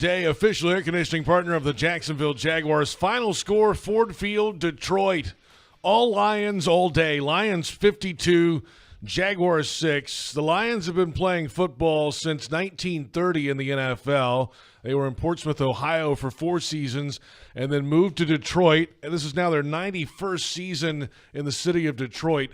Day, official air conditioning partner of the Jacksonville Jaguars. Final score, Ford Field, Detroit. All Lions all day. Lions 52, Jaguars 6. The Lions have been playing football since 1930 in the NFL. They were in Portsmouth, Ohio for 4 seasons and then moved to Detroit. And this is now their 91st season in the city of Detroit.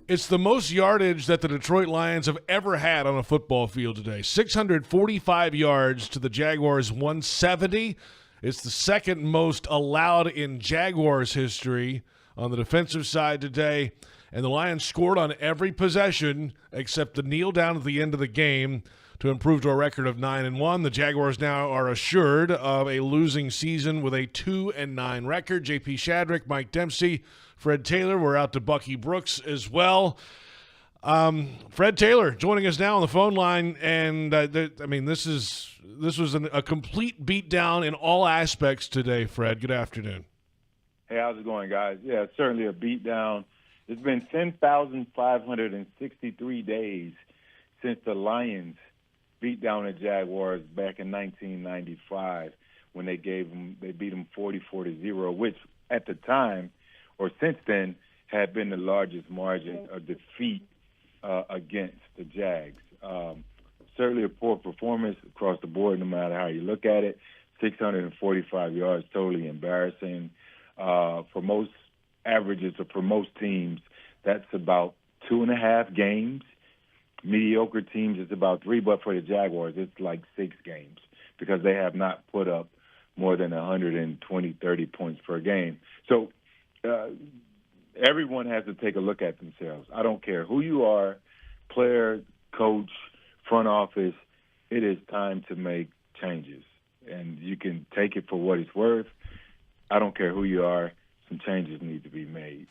It's the most yardage that the Detroit Lions have ever had on a football field today. 645 yards to the Jaguars' 170. It's the second most allowed in Jaguars history on the defensive side today. And the Lions scored on every possession except the kneel down at the end of the game to improve to a record of 9-1. The Jaguars now are assured of a losing season with a 2-9 record. JP Shadrick, Mike Dempsey, Fred Taylor. We're out to Bucky Brooks as well. Fred Taylor joining us now on the phone line, and this was a complete beatdown in all aspects today. Fred, good afternoon. Hey, how's it going, guys? Yeah, it's certainly a beatdown. It's been 10,563 days since the Lions beat down the Jaguars back in 1995 when they beat them 44-0, which at the time or since then had been the largest margin of defeat against the Jags. Certainly a poor performance across the board, no matter how you look at it. 645 yards, totally embarrassing. For most averages or for most teams, that's about 2.5 games. Mediocre teams, it's about 3, but for the Jaguars, it's like 6 games because they have not put up more than 120, 30 points per game. So everyone has to take a look at themselves. I don't care who you are, player, coach, front office, it is time to make changes. And you can take it for what it's worth. I don't care who you are, some changes need to be made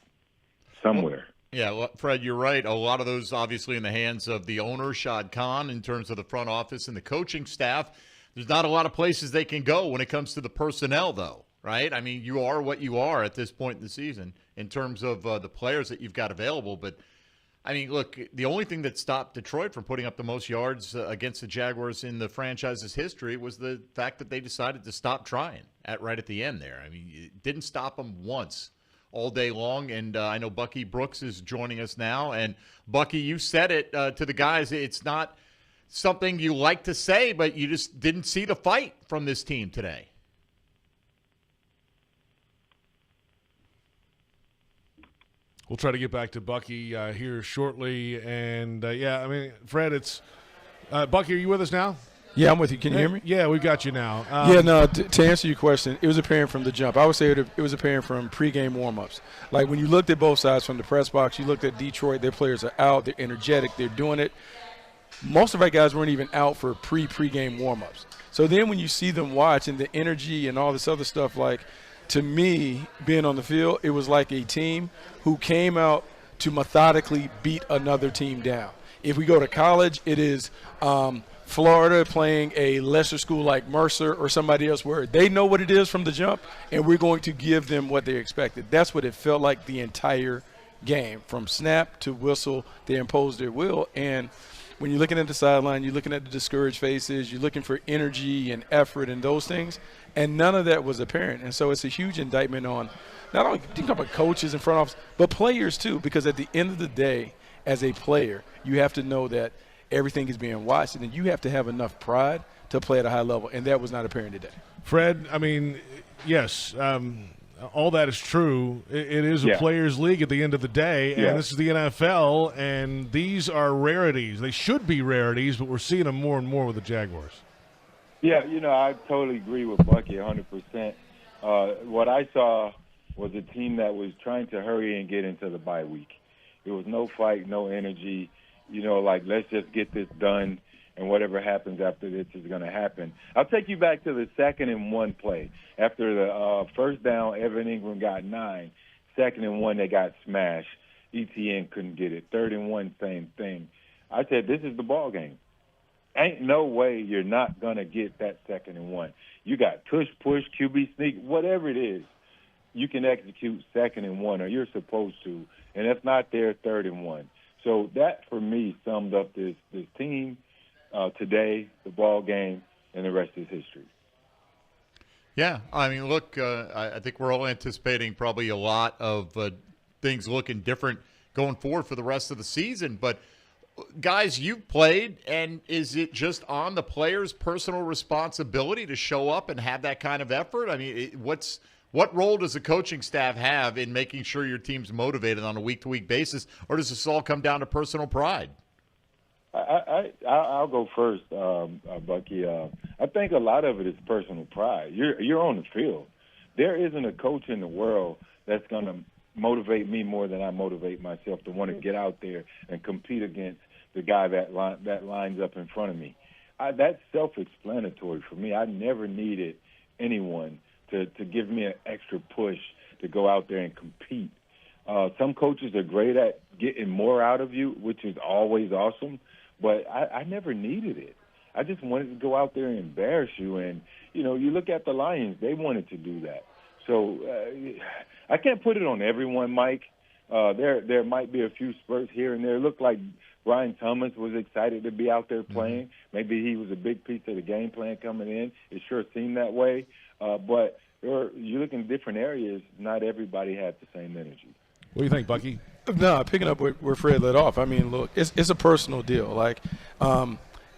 somewhere. Yeah, well, Fred, you're right. A lot of those obviously in the hands of the owner, Shad Khan, in terms of the front office and the coaching staff. There's not a lot of places they can go when it comes to the personnel, though, right? I mean, you are what you are at this point in the season in terms of the players that you've got available. But, I mean, look, the only thing that stopped Detroit from putting up the most yards against the Jaguars in the franchise's history was the fact that they decided to stop trying right at the end there. I mean, it didn't stop them once all day long, and I know Bucky Brooks is joining us now. And, Bucky, you said it to the guys. It's not something you like to say, but you just didn't see the fight from this team today. We'll try to get back to Bucky here shortly. And, Fred, it's Bucky, are you with us now? Yeah, I'm with you. Can you hear me? Yeah, we got you now. To answer your question, it was apparent from the jump. I would say it was apparent from pregame warm-ups. Like when you looked at both sides from the press box, you looked at Detroit, their players are out, they're energetic, they're doing it. Most of our guys weren't even out for pregame warm-ups. So then when you see them watch and the energy and all this other stuff, like to me, being on the field, it was like a team who came out to methodically beat another team down. If we go to college, it is Florida playing a lesser school like Mercer or somebody else where they know what it is from the jump, and we're going to give them what they expected. That's what it felt like the entire game. From snap to whistle, they imposed their will. And when you're looking at the sideline, you're looking at the discouraged faces, you're looking for energy and effort and those things, and none of that was apparent. And so it's a huge indictment on not only think about coaches and front office, but players too, because at the end of the day, as a player, you have to know that everything is being watched, and then you have to have enough pride to play at a high level, and that was not apparent today. Fred, I mean, yes, all that is true. It is a players' league at the end of the day, and this is the NFL, and these are rarities. They should be rarities, but we're seeing them more and more with the Jaguars. Yeah, I totally agree with Bucky 100%. What I saw was a team that was trying to hurry and get into the bye week. There was no fight, no energy. Let's just get this done, and whatever happens after this is going to happen. I'll take you back to the 2nd-and-1 play. After the first down, Evan Ingram got 9. 2nd-and-1, they got smashed. ETN couldn't get it. 3rd-and-1, same thing. I said, this is the ball game. Ain't no way you're not going to get that 2nd-and-1. You got push, QB sneak, whatever it is. You can execute 2nd-and-1, or you're supposed to. And if not there, 3rd-and-1. So that, for me, summed up this team today, the ball game, and the rest is history. Yeah, I mean, look, I think we're all anticipating probably a lot of things looking different going forward for the rest of the season. But, guys, you've played, and is it just on the player's personal responsibility to show up and have that kind of effort? I mean, what role does the coaching staff have in making sure your team's motivated on a week-to-week basis, or does this all come down to personal pride? I'll go first, Bucky. I think a lot of it is personal pride. You're on the field. There isn't a coach in the world that's going to motivate me more than I motivate myself to want to get out there and compete against the guy that lines up in front of me. That's self-explanatory for me. I never needed anyone to give me an extra push to go out there and compete. Some coaches are great at getting more out of you, which is always awesome. But I never needed it. I just wanted to go out there and embarrass you. And, you look at the Lions, they wanted to do that. So I can't put it on everyone, Mike. There might be a few spurts here and there. It looked like Brian Thomas was excited to be out there playing. Mm-hmm. Maybe he was a big piece of the game plan coming in. It sure seemed that way. But you look in different areas, not everybody had the same energy. What do you think, Bucky? No, picking up where Fred led off. I mean, look, it's a personal deal. Like,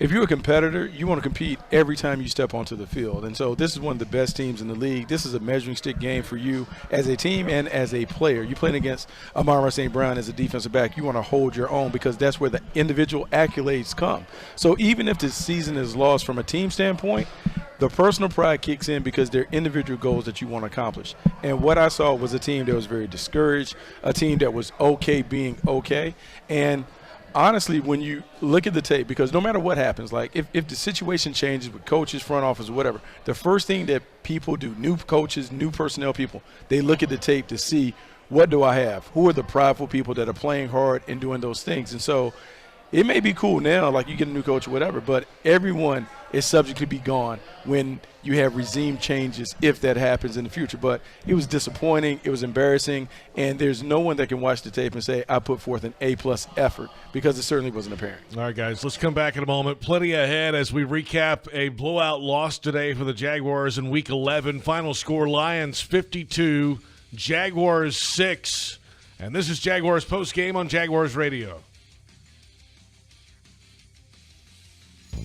if you're a competitor, you want to compete every time you step onto the field. And so this is one of the best teams in the league. This is a measuring stick game for you as a team and as a player. You're playing against Amara St. Brown as a defensive back. You want to hold your own because that's where the individual accolades come. So even if the season is lost from a team standpoint, the personal pride kicks in because they're individual goals that you want to accomplish. And what I saw was a team that was very discouraged, a team that was okay being okay. And honestly, when you look at the tape, because no matter what happens, like if the situation changes with coaches, front office, or whatever, the first thing that people do, new coaches, new personnel people, they look at the tape to see, what do I have? Who are the prideful people that are playing hard and doing those things? And so it may be cool now, like you get a new coach or whatever, but everyone is subject to be gone when you have regime changes, if that happens in the future. But it was disappointing, it was embarrassing, and there's no one that can watch the tape and say, I put forth an A-plus effort, because it certainly wasn't apparent. All right, guys, let's come back in a moment. Plenty ahead as we recap a blowout loss today for the Jaguars in Week 11. Final score, Lions 52, Jaguars 6. And this is Jaguars Postgame on Jaguars Radio.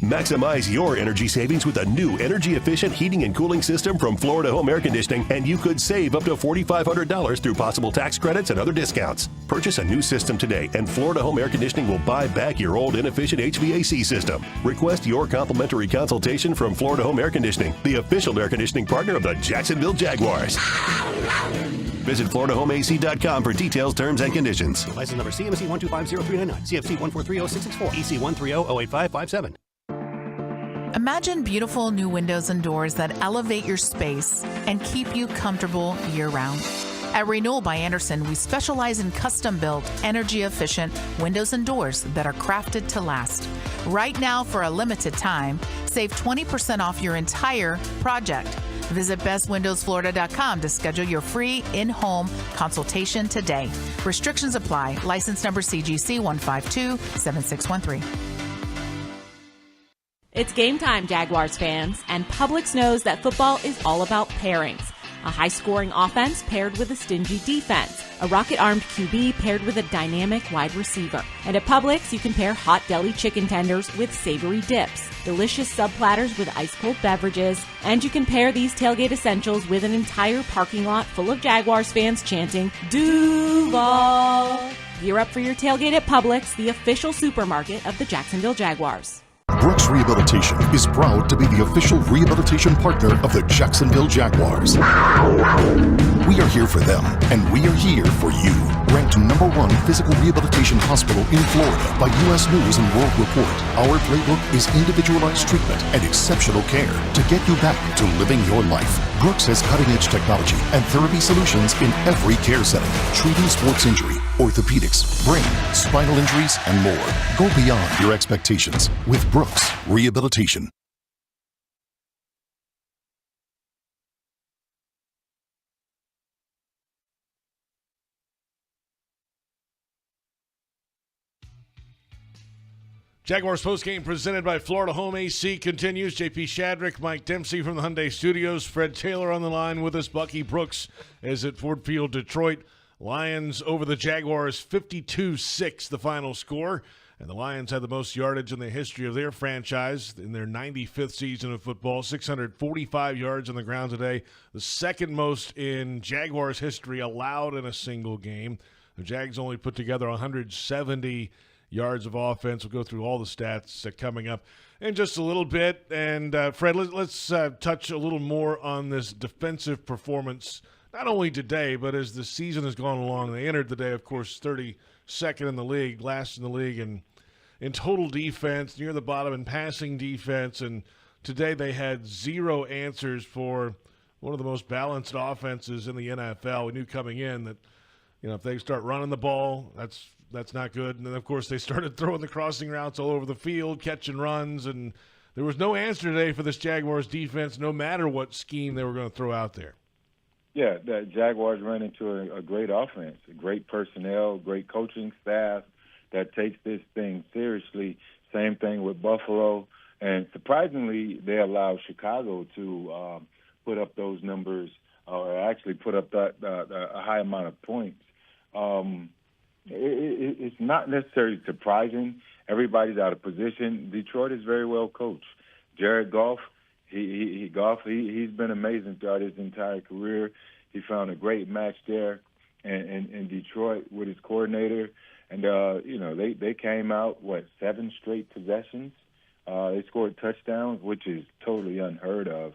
Maximize your energy savings with a new energy-efficient heating and cooling system from Florida Home Air Conditioning, and you could save up to $4,500 through possible tax credits and other discounts. Purchase a new system today, and Florida Home Air Conditioning will buy back your old inefficient HVAC system. Request your complimentary consultation from Florida Home Air Conditioning, the official air conditioning partner of the Jacksonville Jaguars. Visit FloridaHomeAC.com for details, terms, and conditions. License number CMC 1250399, CFC 1430664, EC 130-08557. Imagine beautiful new windows and doors that elevate your space and keep you comfortable year-round. At Renewal by Andersen, we specialize in custom-built, energy-efficient windows and doors that are crafted to last. Right now, for a limited time, save 20% off your entire project. Visit bestwindowsflorida.com to schedule your free in-home consultation today. Restrictions apply. License number CGC 1527613. It's game time, Jaguars fans, and Publix knows that football is all about pairings. A high-scoring offense paired with a stingy defense. A rocket-armed QB paired with a dynamic wide receiver. And at Publix, you can pair hot deli chicken tenders with savory dips, delicious sub-platters with ice-cold beverages, and you can pair these tailgate essentials with an entire parking lot full of Jaguars fans chanting, Duval! Gear up for your tailgate at Publix, the official supermarket of the Jacksonville Jaguars. Brooks Rehabilitation is proud to be the official rehabilitation partner of the Jacksonville Jaguars. We are here for them, and we are here for you. Ranked #1 physical rehabilitation hospital in Florida by U.S. News and World Report, our playbook is individualized treatment and exceptional care to get you back to living your life. Brooks has cutting-edge technology and therapy solutions in every care setting, treating sports injury, orthopedics, brain, spinal injuries, and more. Go beyond your expectations with Brooks Rehabilitation. Jaguars postgame presented by Florida Home AC continues. JP Shadrick, Mike Dempsey from the Hyundai Studios. Fred Taylor on the line with us. Bucky Brooks is at Ford Field, Detroit. Lions over the Jaguars, 52-6 the final score. And the Lions had the most yardage in the history of their franchise in their 95th season of football, 645 yards on the ground today, the second most in Jaguars history allowed in a single game. The Jags only put together 170 yards of offense. We'll go through all the stats coming up in just a little bit. And, Fred, let's touch a little more on this defensive performance, not only today, but as the season has gone along. They entered the day, of course, 32nd in the league, last in the league in total defense, near the bottom in passing defense. And today they had zero answers for one of the most balanced offenses in the NFL. We knew coming in that, if they start running the ball, that's not good. And then, of course, they started throwing the crossing routes all over the field, catching runs, and there was no answer today for this Jaguars defense, no matter what scheme they were going to throw out there. Yeah, the Jaguars ran into a great offense, a great personnel, great coaching staff that takes this thing seriously. Same thing with Buffalo. And surprisingly, they allowed Chicago to put up those numbers, or actually put up a high amount of points. It's not necessarily surprising. Everybody's out of position. Detroit is very well coached. Jared Goff, he's been amazing throughout his entire career. He found a great match there in Detroit with his coordinator. And, they came out, 7 straight possessions. They scored touchdowns, which is totally unheard of.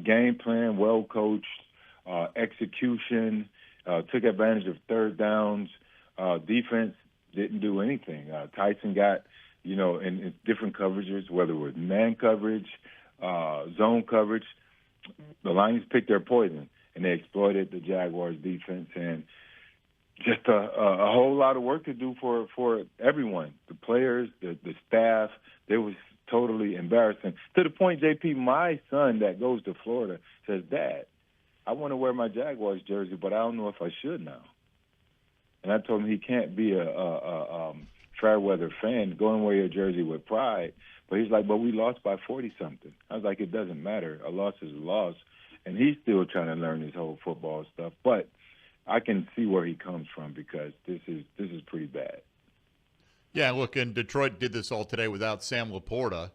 Game plan, well coached, execution, took advantage of third downs. Defense didn't do anything. Tyson got, in different coverages, whether it was man coverage, zone coverage. The Lions picked their poison, and they exploited the Jaguars' defense. And just a whole lot of work to do for everyone, the players, the staff. It was totally embarrassing. To the point, JP, my son that goes to Florida says, "Dad, I want to wear my Jaguars jersey, but I don't know if I should now." And I told him he can't be a fair-weather fan. Go and wear your jersey with pride. But he's like, "But we lost by 40-something." I was like, "It doesn't matter. A loss is a loss." And he's still trying to learn his whole football stuff. But I can see where he comes from, because this is pretty bad. Yeah, look, and Detroit did this all today without Sam Laporta,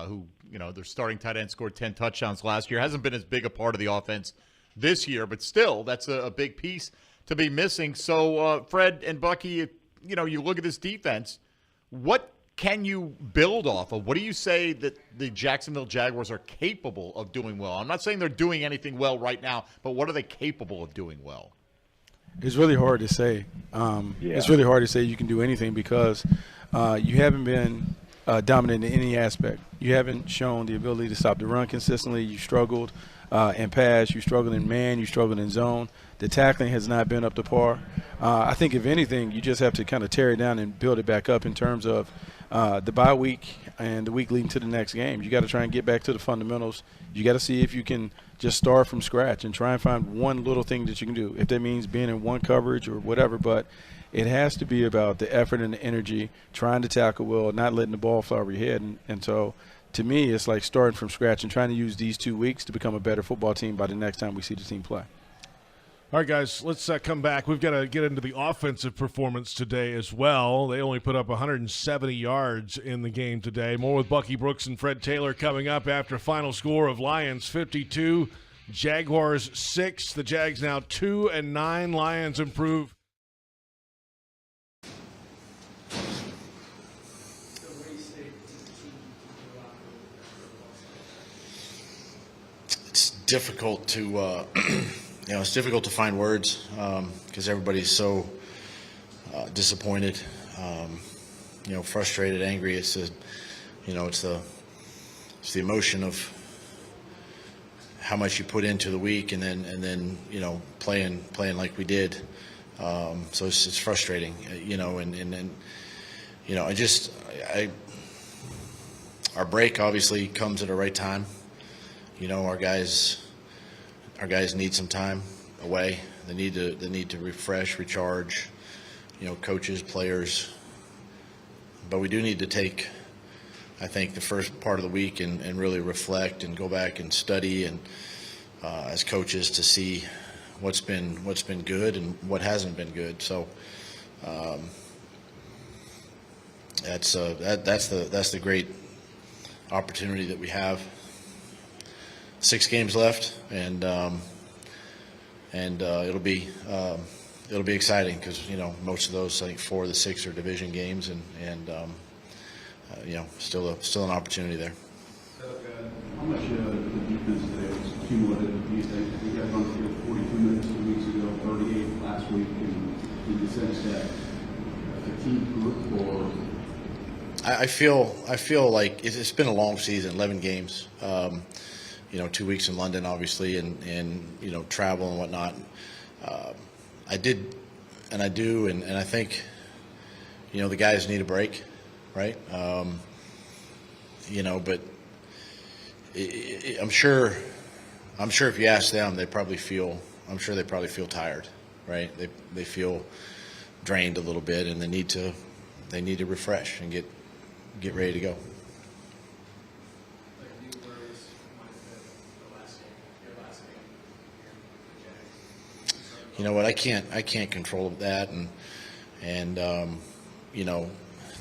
who, their starting tight end scored 10 touchdowns last year. Hasn't been as big a part of the offense this year, but still, that's a big piece to be missing. So, Fred and Bucky, you look at this defense, what can you build off of? What do you say that the Jacksonville Jaguars are capable of doing well? I'm not saying they're doing anything well right now, but what are they capable of doing well? It's really hard to say. It's really hard to say you can do anything, because you haven't been dominant in any aspect. You haven't shown the ability to stop the run consistently. You struggled in pass. You struggled in man. You struggled in zone. The tackling has not been up to par. I think, if anything, you just have to kind of tear it down and build it back up in terms of the bye week and the week leading to the next game. You got to try and get back to the fundamentals. You got to see if you can just start from scratch and try and find one little thing that you can do, if that means being in one coverage or whatever. But it has to be about the effort and the energy, trying to tackle well, not letting the ball fly over your head. And so, to me, it's like starting from scratch and trying to use these 2 weeks to become a better football team by the next time we see the team play. All right, guys, let's come back. We've got to get into the offensive performance today as well. They only put up 170 yards in the game today. More with Bucky Brooks and Fred Taylor coming up after final score of Lions 52, Jaguars 6. The Jags now 2-9. Lions improve. It's difficult to it's difficult to find words, because everybody's so disappointed, frustrated, angry. It's the emotion of how much you put into the week, and then playing like we did. So it's frustrating, our break obviously comes at the right time. Our guys need some time away. They need to refresh, recharge. Coaches, players, but we do need to take, I think, the first part of the week and really reflect and go back and study and as coaches to see what's been good and what hasn't been good. So that's the great opportunity that we have. 6 games left, and it'll be exciting because most of those, I think 4 of the 6 are division games, and still an opportunity there. How much the defense today was cumulative? Do you think you guys on the field 42 minutes 2 weeks ago, 38 last week, and did you sense that fatigue group or? I feel like it's been a long season, 11 games. 2 weeks in London, obviously, and travel and whatnot. I did, and I do, and I think, the guys need a break, right? But I'm sure if you ask them, they probably feel tired, right? They feel drained a little bit, and they need to refresh and get ready to go. You know what? I can't control that, and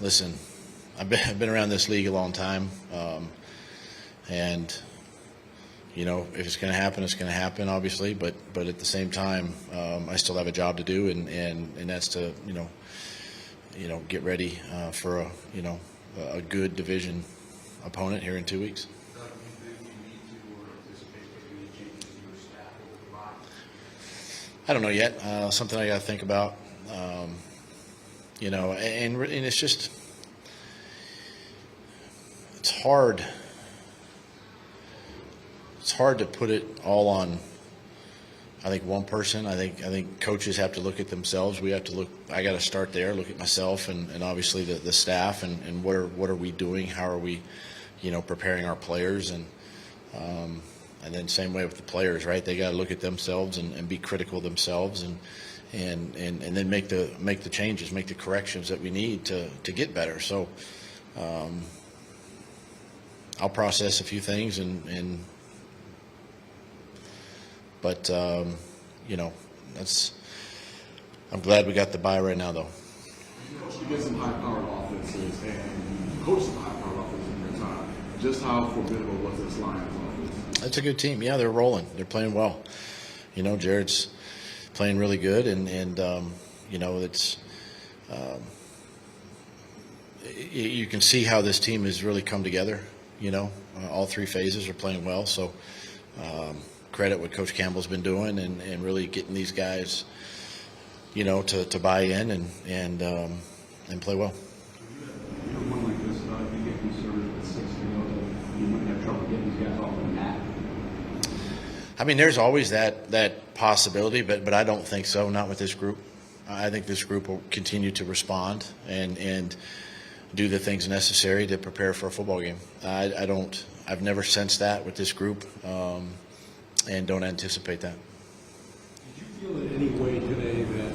listen, I've been around this league a long time, and if it's going to happen, it's going to happen, obviously. But at the same time, I still have a job to do, and that's to get ready for a good division opponent here in 2 weeks. I don't know yet. Something I got to think about. And it's just it's hard. It's hard to put it all on. I think one person. I think coaches have to look at themselves. We have to look. I got to start there. Look at myself and obviously the staff and what are we doing? How are we, preparing our players and then same way with the players, right? They got to look at themselves and be critical of themselves and then make the changes, make the corrections that we need to get better. So I'll process a few things but that's. I'm glad we got the bye right now, though. You get some high-powered offenses and you coach some high-powered offenses in your time. Just how formidable was this Lions offense? That's a good team. Yeah, they're rolling. They're playing well. Jared's playing really good, and it's you can see how this team has really come together. All 3 phases are playing well. So credit what Coach Campbell's been doing and really getting these guys, to buy in and play well. One like this, you get concerned with 6 you might have trouble getting these guys off the mat. I mean, there's always that possibility, but I don't think so. Not with this group. I think this group will continue to respond and do the things necessary to prepare for a football game. I've never sensed that with this group, and don't anticipate that. Did you feel in any way today that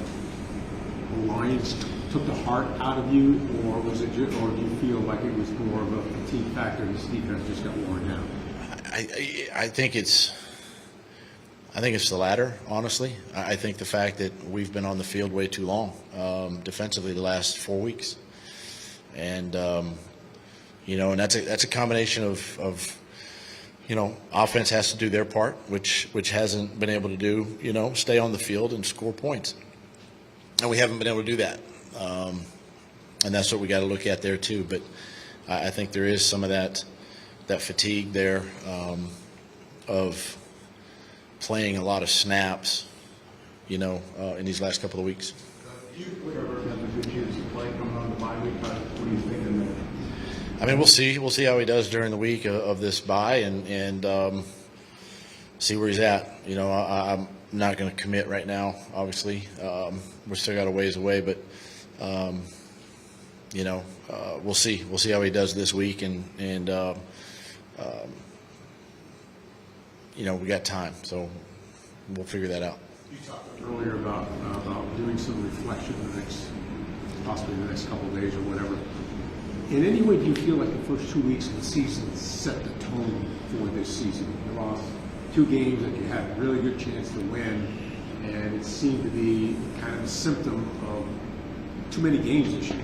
the Lions took the heart out of you, or do you feel like it was more of a fatigue factor and this defense just got worn down? I think it's the latter, honestly. I think the fact that we've been on the field way too long defensively the last 4 weeks, and and that's a combination of offense has to do their part, which hasn't been able to do, stay on the field and score points, and we haven't been able to do that, and that's what we got to look at there too. But I think there is some of that fatigue there of playing a lot of snaps, in these last couple of weeks. Trevor has a good chance to play coming on the bye week. What are you thinking there? I mean, we'll see. We'll see how he does during the week of this bye and see where he's at. I'm not going to commit right now, obviously. We're still got a ways away, but, we'll see. We'll see how he does this week, and we got time, so we'll figure that out. You talked earlier about doing some reflection possibly the next couple of days or whatever. In any way, do you feel like the first 2 weeks of the season set the tone for this season? You lost 2 games that you had a really good chance to win, and it seemed to be kind of a symptom of too many games this year.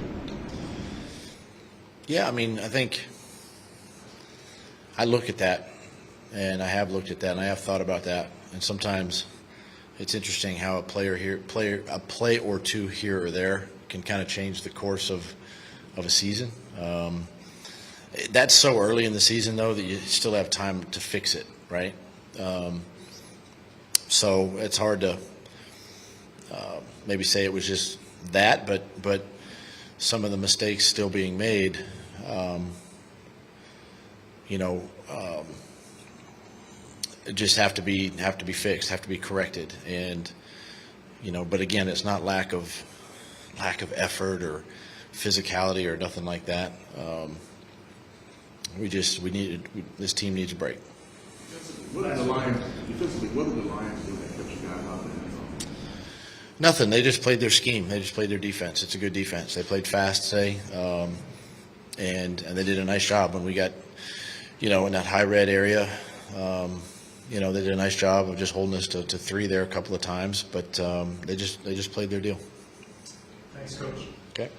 Yeah, I mean, I think I look at that, and I have looked at that, and I have thought about that, and sometimes it's interesting how a play or two here or there can kind of change the course of a season. That's so early in the season, though, that you still have time to fix it, right? So it's hard to maybe say it was just that, but some of the mistakes still being made, just have to be fixed, have to be corrected, and but again, it's not lack of effort or physicality or nothing like that. This team needs a break. What did the Lions do that kept you guys out there? Nothing. They just played their scheme. They just played their defense. It's a good defense. They played fast today, and they did a nice job when we got, in that high red area. They did a nice job of just holding us to 3 there a couple of times, but they just played their deal. Thanks, Coach. Okay.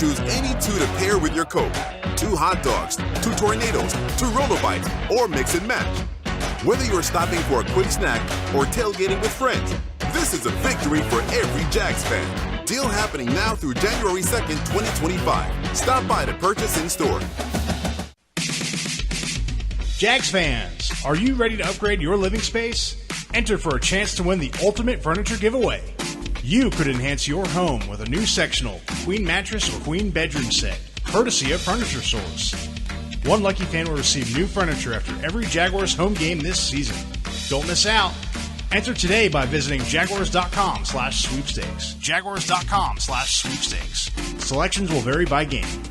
Choose any 2 to pair with your Coke. 2 hot dogs, 2 tornadoes, 2 roller bites, or mix and match. Whether you're stopping for a quick snack or tailgating with friends, this is a victory for every Jags fan. Deal happening now through January 2nd, 2025. Stop by to purchase in store. Jags fans, are you ready to upgrade your living space? Enter for a chance to win the ultimate furniture giveaway. You could enhance your home with a new sectional, queen mattress, or queen bedroom set, courtesy of Furniture Source. One lucky fan will receive new furniture after every Jaguars home game this season. Don't miss out. Enter today by visiting jaguars.com/sweepstakes. Jaguars.com/sweepstakes. Selections will vary by game.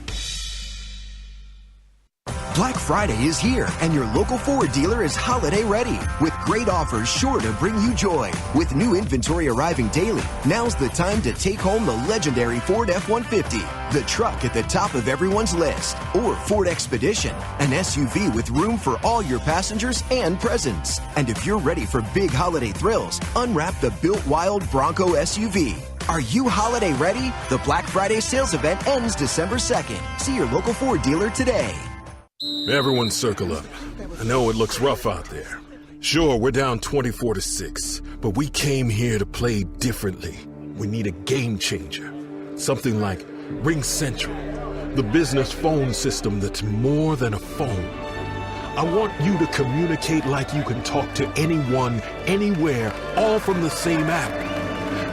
Black Friday is here, and your local Ford dealer is holiday ready with great offers sure to bring you joy. With new inventory arriving daily, now's the time to take home the legendary Ford F-150, the truck at the top of everyone's list, or Ford Expedition, an SUV with room for all your passengers and presents. And if you're ready for big holiday thrills, unwrap the Built Wild Bronco SUV. Are you holiday ready? The Black Friday sales event ends December 2nd. See your local Ford dealer today. Everyone circle up. I know it looks rough out there. Sure, we're down 24-6, but we came here to play differently. We need a game changer. Something like Ring Central, the business phone system that's more than a phone. I want you to communicate like you can talk to anyone, anywhere, all from the same app.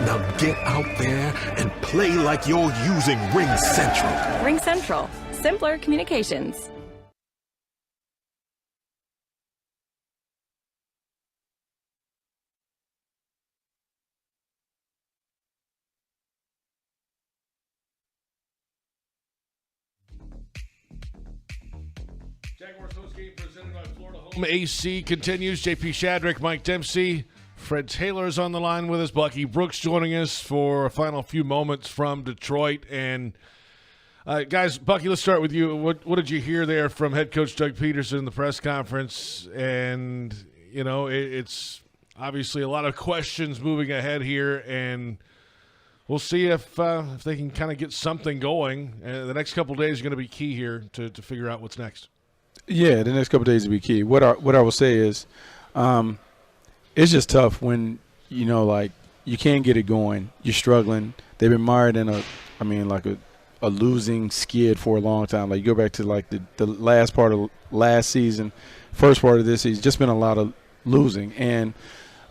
Now get out there and play like you're using Ring Central. Ring Central. Simpler communications. Jaguars Postgame presented by Florida Home AC continues. JP Shadrick, Mike Dempsey, Fred Taylor's on the line with us. Bucky Brooks joining us for a final few moments from Detroit. And guys, Bucky, let's start with you. What did you hear there from head coach Doug Pederson in the press conference? And it's obviously a lot of questions moving ahead here, and we'll see if they can kind of get something going. The next couple of days are going to be key here to figure out what's next. Yeah, the next couple of days will be key. What I will say is, it's just tough when you can't get it going. You're struggling. They've been mired in a losing skid for a long time. Like, you go back to the last part of last season, first part of this season, just been a lot of losing. And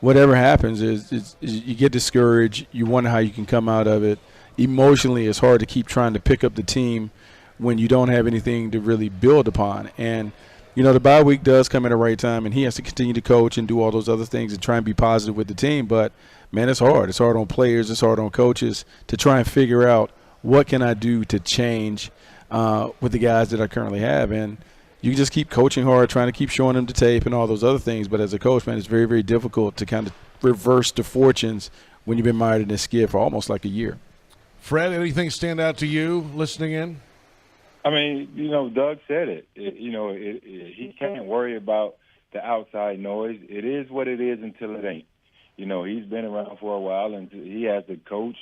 whatever happens is you get discouraged. You wonder how you can come out of it. Emotionally, it's hard to keep trying to pick up the team when you don't have anything to really build upon. And, the bye week does come at the right time, and he has to continue to coach and do all those other things and try and be positive with the team. But, man, it's hard. It's hard on players. It's hard on coaches to try and figure out what can I do to change with the guys that I currently have. And you just keep coaching hard, trying to keep showing them the tape and all those other things. But as a coach, man, it's very, very difficult to kind of reverse the fortunes when you've been mired in this skid for almost like a year. Fred, anything stand out to you listening in? I mean, Doug said it. He can't worry about the outside noise. It is what it is until it ain't. He's been around for a while, and he has to coach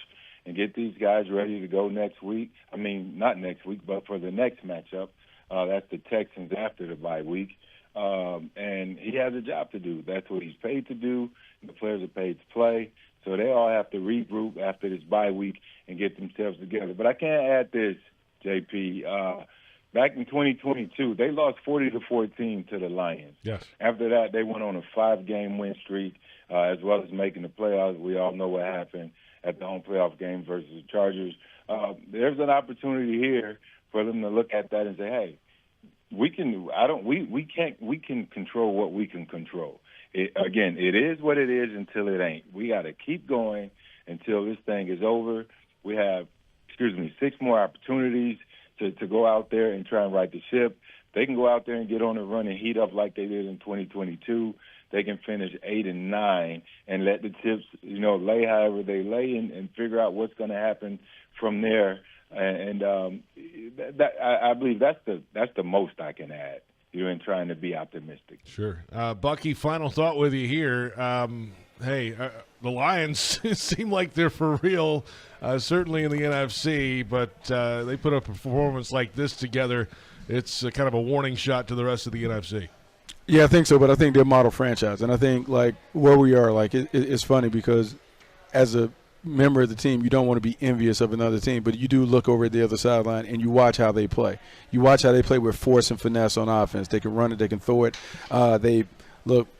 and get these guys ready to go next week. I mean, not next week, but for the next matchup. That's the Texans after the bye week. And he has a job to do. That's what he's paid to do. The players are paid to play. So they all have to regroup after this bye week and get themselves together. But I can't add this, JP. Back in 2022, they lost 40-14 to the Lions. Yes. After that, they went on a 5-game win streak, as well as making the playoffs. We all know what happened at the home playoff game versus the Chargers. There's an opportunity here for them to look at that and say, hey, we can control what we can control. Again, it is what it is until it ain't. We got to keep going until this thing is over. We have, 6 more opportunities to go out there and try and right the ship. They can go out there and get on the run and heat up like they did in 2022. They can finish 8-9 and let the chips, lay however they lay and figure out what's going to happen from there. And I believe that's the most I can add, in trying to be optimistic. Sure. Bucky, final thought with you here. The Lions seem like they're for real, certainly in the NFC, but they put up a performance like this together. It's kind of a warning shot to the rest of the NFC. Yeah, I think so, but I think they're a model franchise. And I think, where we are, it's funny because as a member of the team, you don't want to be envious of another team, but you do look over at the other sideline and you watch how they play. You watch how they play with force and finesse on offense. They can run it, they can throw it. They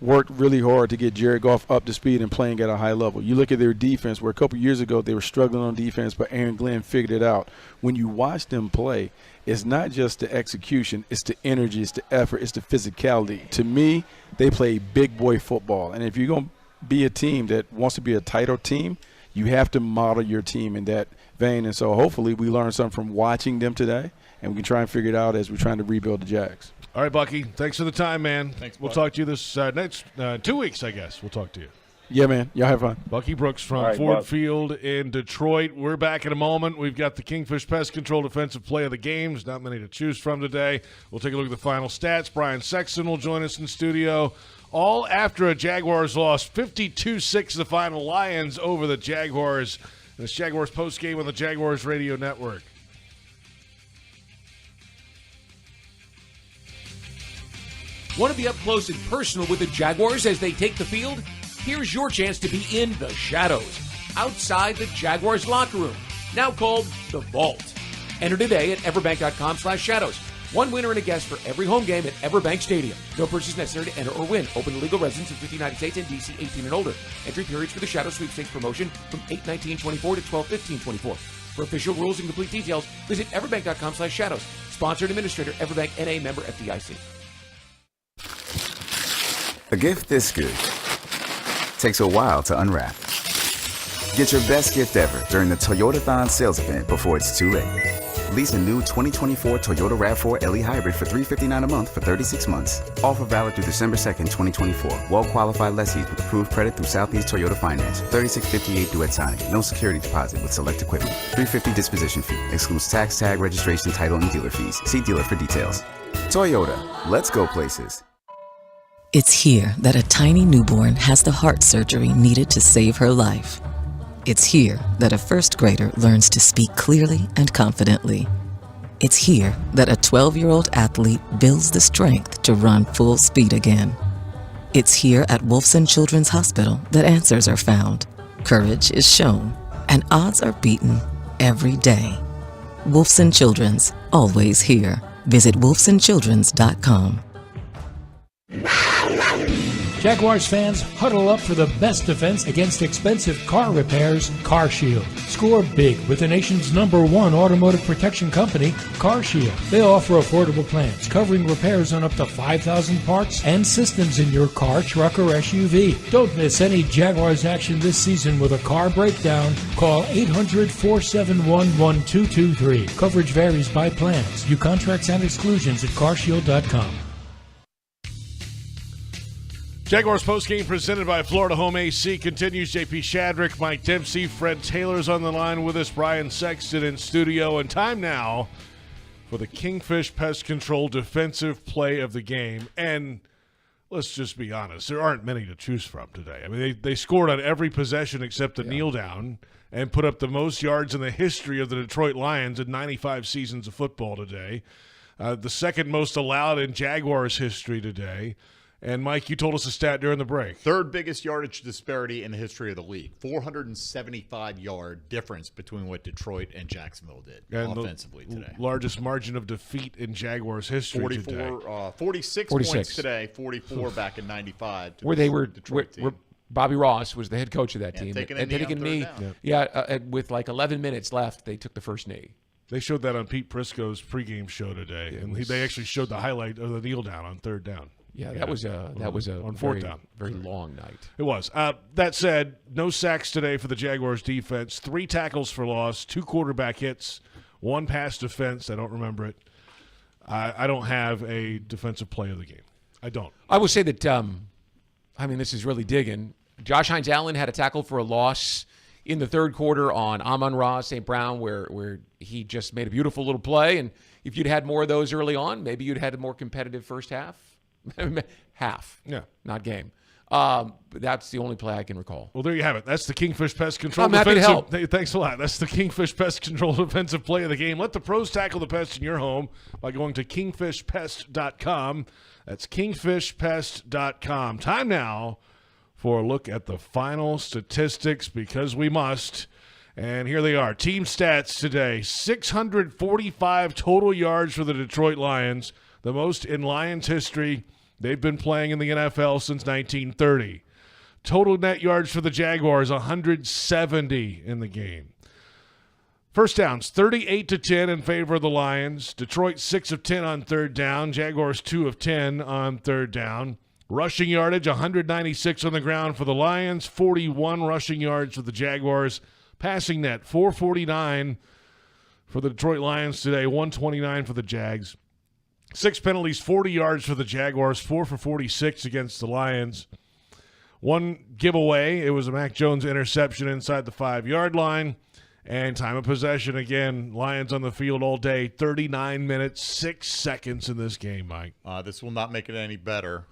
worked really hard to get Jared Goff up to speed and playing at a high level. You look at their defense, where a couple years ago they were struggling on defense, but Aaron Glenn figured it out. When you watch them play, it's not just the execution, it's the energy, it's the effort, it's the physicality. To me, they play big boy football. And if you're going to be a team that wants to be a title team, you have to model your team in that vein. And so hopefully we learn something from watching them today, and we can try and figure it out as we're trying to rebuild the Jags. All right, Bucky. Thanks for the time, man. Thanks, we'll talk to you this next 2 weeks, I guess. We'll talk to you. Yeah, man. Y'all have fun. Bucky Brooks from Ford Field in Detroit. We're back in a moment. We've got the Kingfish Pest Control Defensive Play of the Games. Not many to choose from today. We'll take a look at the final stats. Brian Sexton will join us in studio. All after a Jaguars loss, 52-6 the final. Lions over the Jaguars. And it's Jaguars postgame on the Jaguars Radio Network. Want to be up close and personal with the Jaguars as they take the field? Here's your chance to be in the shadows, outside the Jaguars locker room, now called The Vault. Enter today at everbank.com/shadows. One winner and a guest for every home game at Everbank Stadium. No purchase necessary to enter or win. Open to legal residents in 50 United States and D.C. 18 and older. Entry periods for the Shadow Sweepstakes promotion from 8/19/24 to 12/15/24. For official rules and complete details, visit everbank.com/shadows. Sponsored administrator, Everbank N.A. member FDIC. A gift this good takes a while to unwrap. Get your best gift ever during the Toyotathon sales event before it's too late. Lease a new 2024 Toyota RAV4 LE Hybrid for $359 a month for 36 months. Offer valid through December 2nd, 2024. Well-qualified lessees with approved credit through Southeast Toyota Finance. 3658 Duet Sonic. No security deposit with select equipment. $350 disposition fee. Excludes tax, tag, registration, title, and dealer fees. See dealer for details. Toyota. Let's go places. It's here that a tiny newborn has the heart surgery needed to save her life. It's here that a first grader learns to speak clearly and confidently. It's here that a 12-year-old athlete builds the strength to run full speed again. It's here at Wolfson Children's Hospital that answers are found, courage is shown, and odds are beaten every day. Wolfson Children's, always here. Visit wolfsonchildrens.com. Jaguars fans, huddle up for the best defense against expensive car repairs, CarShield. Score big with the nation's #1 automotive protection company, CarShield. They offer affordable plans covering repairs on up to 5,000 parts and systems in your car, truck, or SUV. Don't miss any Jaguars action this season with a car breakdown. Call 800-471-1223. Coverage varies by plans. View contracts and exclusions at carshield.com. Jaguars postgame presented by Florida Home AC continues. JP Shadrick, Mike Dempsey, Fred Taylor's on the line with us, Brian Sexton in studio, and time now for the Kingfish Pest Control defensive play of the game. And let's just be honest, there aren't many to choose from today. I mean, they scored on every possession except the kneel down and put up the most yards in the history of the Detroit Lions in 95 seasons of football today. The second most allowed in Jaguars history today. And, Mike, you told us a stat during the break. Third biggest yardage disparity in the history of the league. 475-yard difference between what Detroit and Jacksonville did offensively today. Largest margin of defeat in Jaguars history today. 46 points today, 44 back in 95. Where they were Bobby Ross was the head coach of that team. Taking a knee. With like 11 minutes left, they took the first knee. They showed that on Pete Prisco's pregame show today. And they actually showed the highlight of the kneel down on third down. Yeah, that was a on fourth down. Very long night. It was. That said, no sacks today for the Jaguars defense. 3 tackles for loss, 2 quarterback hits, 1 pass defense. I don't remember it. I don't have a defensive play of the game. I don't. I will say that, this is really digging. Josh Hines-Allen had a tackle for a loss in the third quarter on Amon-Ra St. Brown where he just made a beautiful little play. And if you'd had more of those early on, maybe you'd had a more competitive first half. Half. Yeah. Not game. But that's the only play I can recall. Well, there you have it. That's the Kingfish Pest Control. I'm happy to help. Thanks a lot. That's the Kingfish Pest Control defensive play of the game. Let the pros tackle the pest in your home by going to kingfishpest.com. That's kingfishpest.com. Time now for a look at the final statistics, because we must. And here they are. Team stats today. 645 total yards for the Detroit Lions, the most in Lions history. They've been playing in the NFL since 1930. Total net yards for the Jaguars, 170 in the game. First downs, 38-10 in favor of the Lions. Detroit 6 of 10 on third down. Jaguars 2 of 10 on third down. Rushing yardage, 196 on the ground for the Lions, 41 rushing yards for the Jaguars. Passing net, 449 for the Detroit Lions today, 129 for the Jags. 6 penalties, 40 yards for the Jaguars, 4 for 46 against the Lions. 1 giveaway, it was a Mac Jones interception inside the 5-yard line. And time of possession, again, Lions on the field all day, 39 minutes, 6 seconds in this game, Mike. This will not make it any better.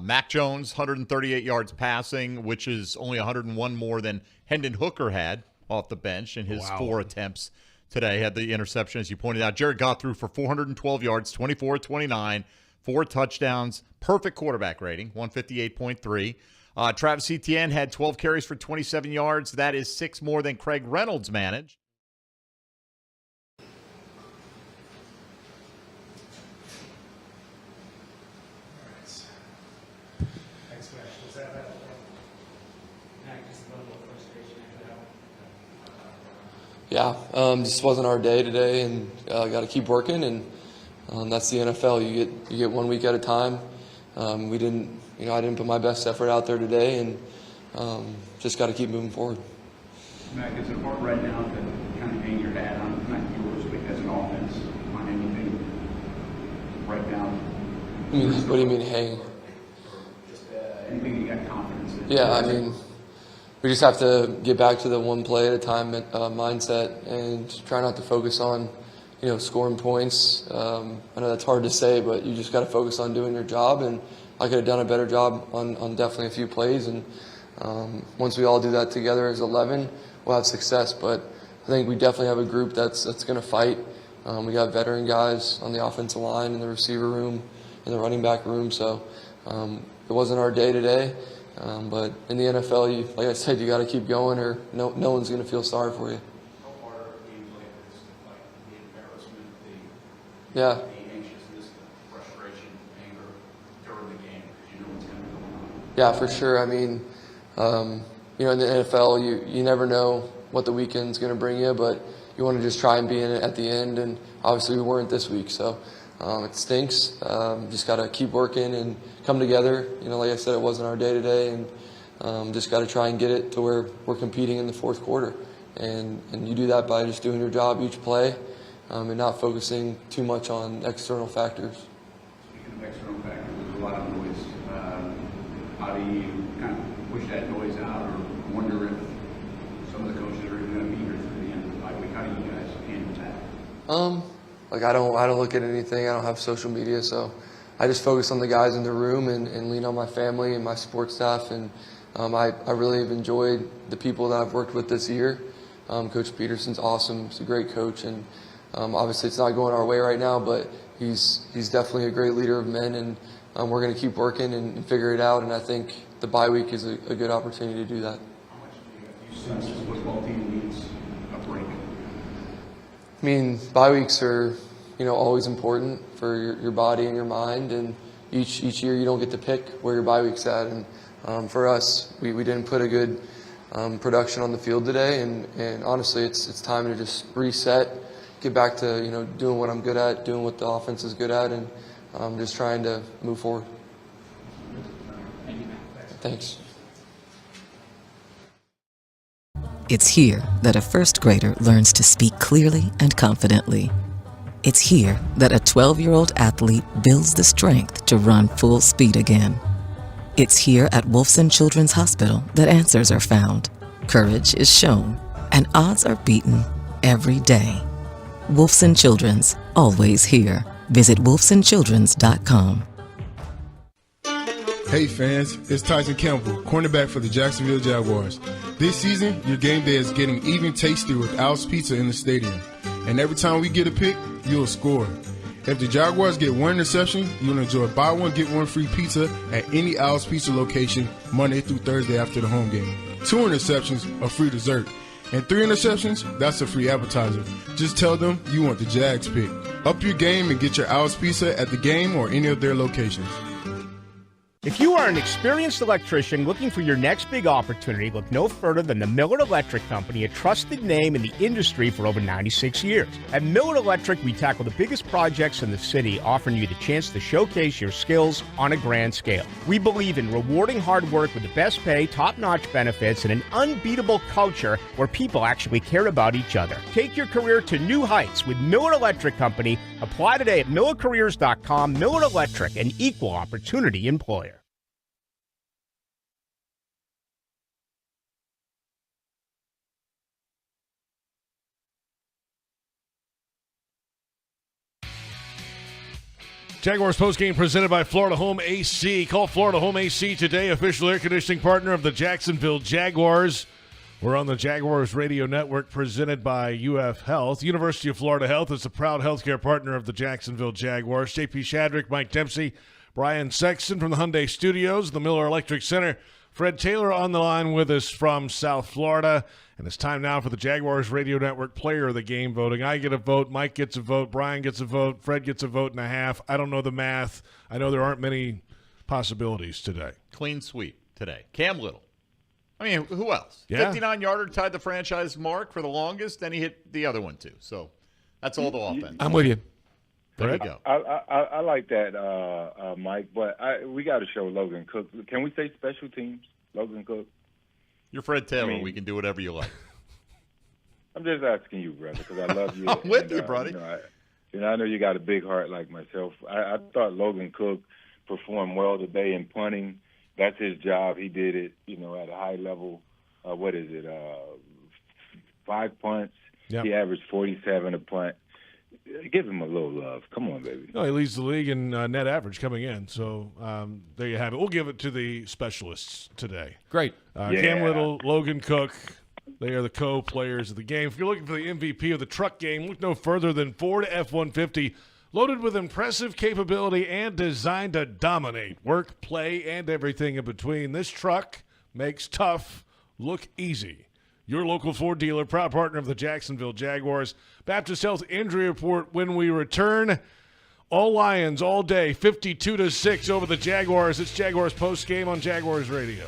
Mac Jones, 138 yards passing, which is only 101 more than Hendon Hooker had off the bench in his 4 attempts today. Had the interception, as you pointed out. Jared got through for 412 yards, 24-29, 4 touchdowns, perfect quarterback rating, 158.3. Travis Etienne had 12 carries for 27 yards. That is 6 more than Craig Reynolds managed. Yeah, just wasn't our day today, and got to keep working, and that's the NFL. You get 1 week at a time. I didn't put my best effort out there today, and just got to keep moving forward. Mac, is it hard right now to kind of hang your hat on not yours, but as an offense on anything right now? What do you mean hang? Just anything you got confidence in? Yeah, we just have to get back to the one play at a time mindset and try not to focus on, scoring points. I know that's hard to say, but you just got to focus on doing your job. And I could have done a better job on definitely a few plays. And once we all do that together as 11, we'll have success. But I think we definitely have a group that's going to fight. We got veteran guys on the offensive line, in the receiver room, in the running back room. So it wasn't our day today. But in the NFL, like I said, you got to keep going, or no one's going to feel sorry for you. How hard are games like this, like the embarrassment, the anxiousness, the frustration, anger during the game, because you know what's going to go on? Yeah, for sure. In the NFL, you never know what the weekend's going to bring you, but you want to just try and be in it at the end. And obviously, we weren't this week, so. It stinks. Just got to keep working and come together. Like I said, it wasn't our day today, and just got to try and get it to where we're competing in the fourth quarter. And you do that by just doing your job each play and not focusing too much on external factors. Speaking of external factors, there's a lot of noise. how do you kind of push that noise out, or wonder if some of the coaches are even going to be here through the end of the bye week? How do you guys handle that? Like I don't look at anything. I don't have social media, so I just focus on the guys in the room and lean on my family and my support staff. And I really have enjoyed the people that I've worked with this year. Coach Pederson's awesome. He's a great coach, and obviously it's not going our way right now, but he's definitely a great leader of men, and we're going to keep working and figure it out. And I think the bye week is a good opportunity to do that. How much do you sense this football team needs a break? I mean, bye weeks are, always important for your body and your mind, and each year you don't get to pick where your bye week's at. And for us, we didn't put a good production on the field today, and honestly, it's time to just reset, get back to doing what I'm good at, doing what the offense is good at, and just trying to move forward. Thanks. It's here that a first grader learns to speak clearly and confidently. It's here that a 12-year-old athlete builds the strength to run full speed again. It's here at Wolfson Children's Hospital that answers are found, courage is shown, and odds are beaten every day. Wolfson Children's, always here. Visit wolfsonchildrens.com. Hey fans, it's Tyson Campbell, cornerback for the Jacksonville Jaguars. This season, your game day is getting even tastier with Al's Pizza in the stadium. And every time we get a pick, you'll score. If the Jaguars get one interception, you'll enjoy buy one, get one free pizza at any Al's Pizza location Monday through Thursday after the home game. 2 interceptions, a free dessert. And 3 interceptions, that's a free appetizer. Just tell them you want the Jags pick. Up your game and get your Al's Pizza at the game or any of their locations. If you are an experienced electrician looking for your next big opportunity, look no further than the Miller Electric Company, a trusted name in the industry for over 96 years. At Miller Electric, we tackle the biggest projects in the city, offering you the chance to showcase your skills on a grand scale. We believe in rewarding hard work with the best pay, top-notch benefits, and an unbeatable culture where people actually care about each other. Take your career to new heights with Miller Electric Company. Apply today at millercareers.com. Miller Electric, an equal opportunity employer. Jaguars postgame presented by Florida Home AC. Call Florida Home AC today, official air conditioning partner of the Jacksonville Jaguars. We're on the Jaguars Radio Network presented by UF Health. University of Florida Health is the proud healthcare partner of the Jacksonville Jaguars. JP Shadrick, Mike Dempsey, Brian Sexton from the Hyundai Studios, the Miller Electric Center. Fred Taylor on the line with us from South Florida. And it's time now for the Jaguars Radio Network Player of the Game voting. I get a vote, Mike gets a vote, Brian gets a vote, Fred gets a vote and a half. I don't know the math. I know there aren't many possibilities today. Clean sweep today. Cam Little. I mean, who else? Yeah. 59-yarder tied the franchise mark for the longest, then he hit the other one too. So that's all the offense. I'm with you. There you go. I like that, Mike, but we got to show Logan Cook. Can we say special teams, Logan Cook? You're Fred Taylor. We can do whatever you like. I'm just asking you, brother, because I love you. I'm with you, buddy. I know you got a big heart like myself. I thought Logan Cook performed well today in punting. That's his job. He did it, at a high level. 5 punts. Yep. He averaged 47 a punt. Give him a little love. Come on, baby. No, he leads the league in net average coming in. So there you have it. We'll give it to the specialists today. Great. Cam Little, Logan Cook, they are the co-players of the game. If you're looking for the MVP of the truck game, look no further than Ford F-150, loaded with impressive capability and designed to dominate work, play, and everything in between. This truck makes tough look easy. Your local Ford dealer, proud partner of the Jacksonville Jaguars. Baptist Health injury report when we return. All Lions all day, 52-6 over the Jaguars. It's Jaguars postgame on Jaguars Radio.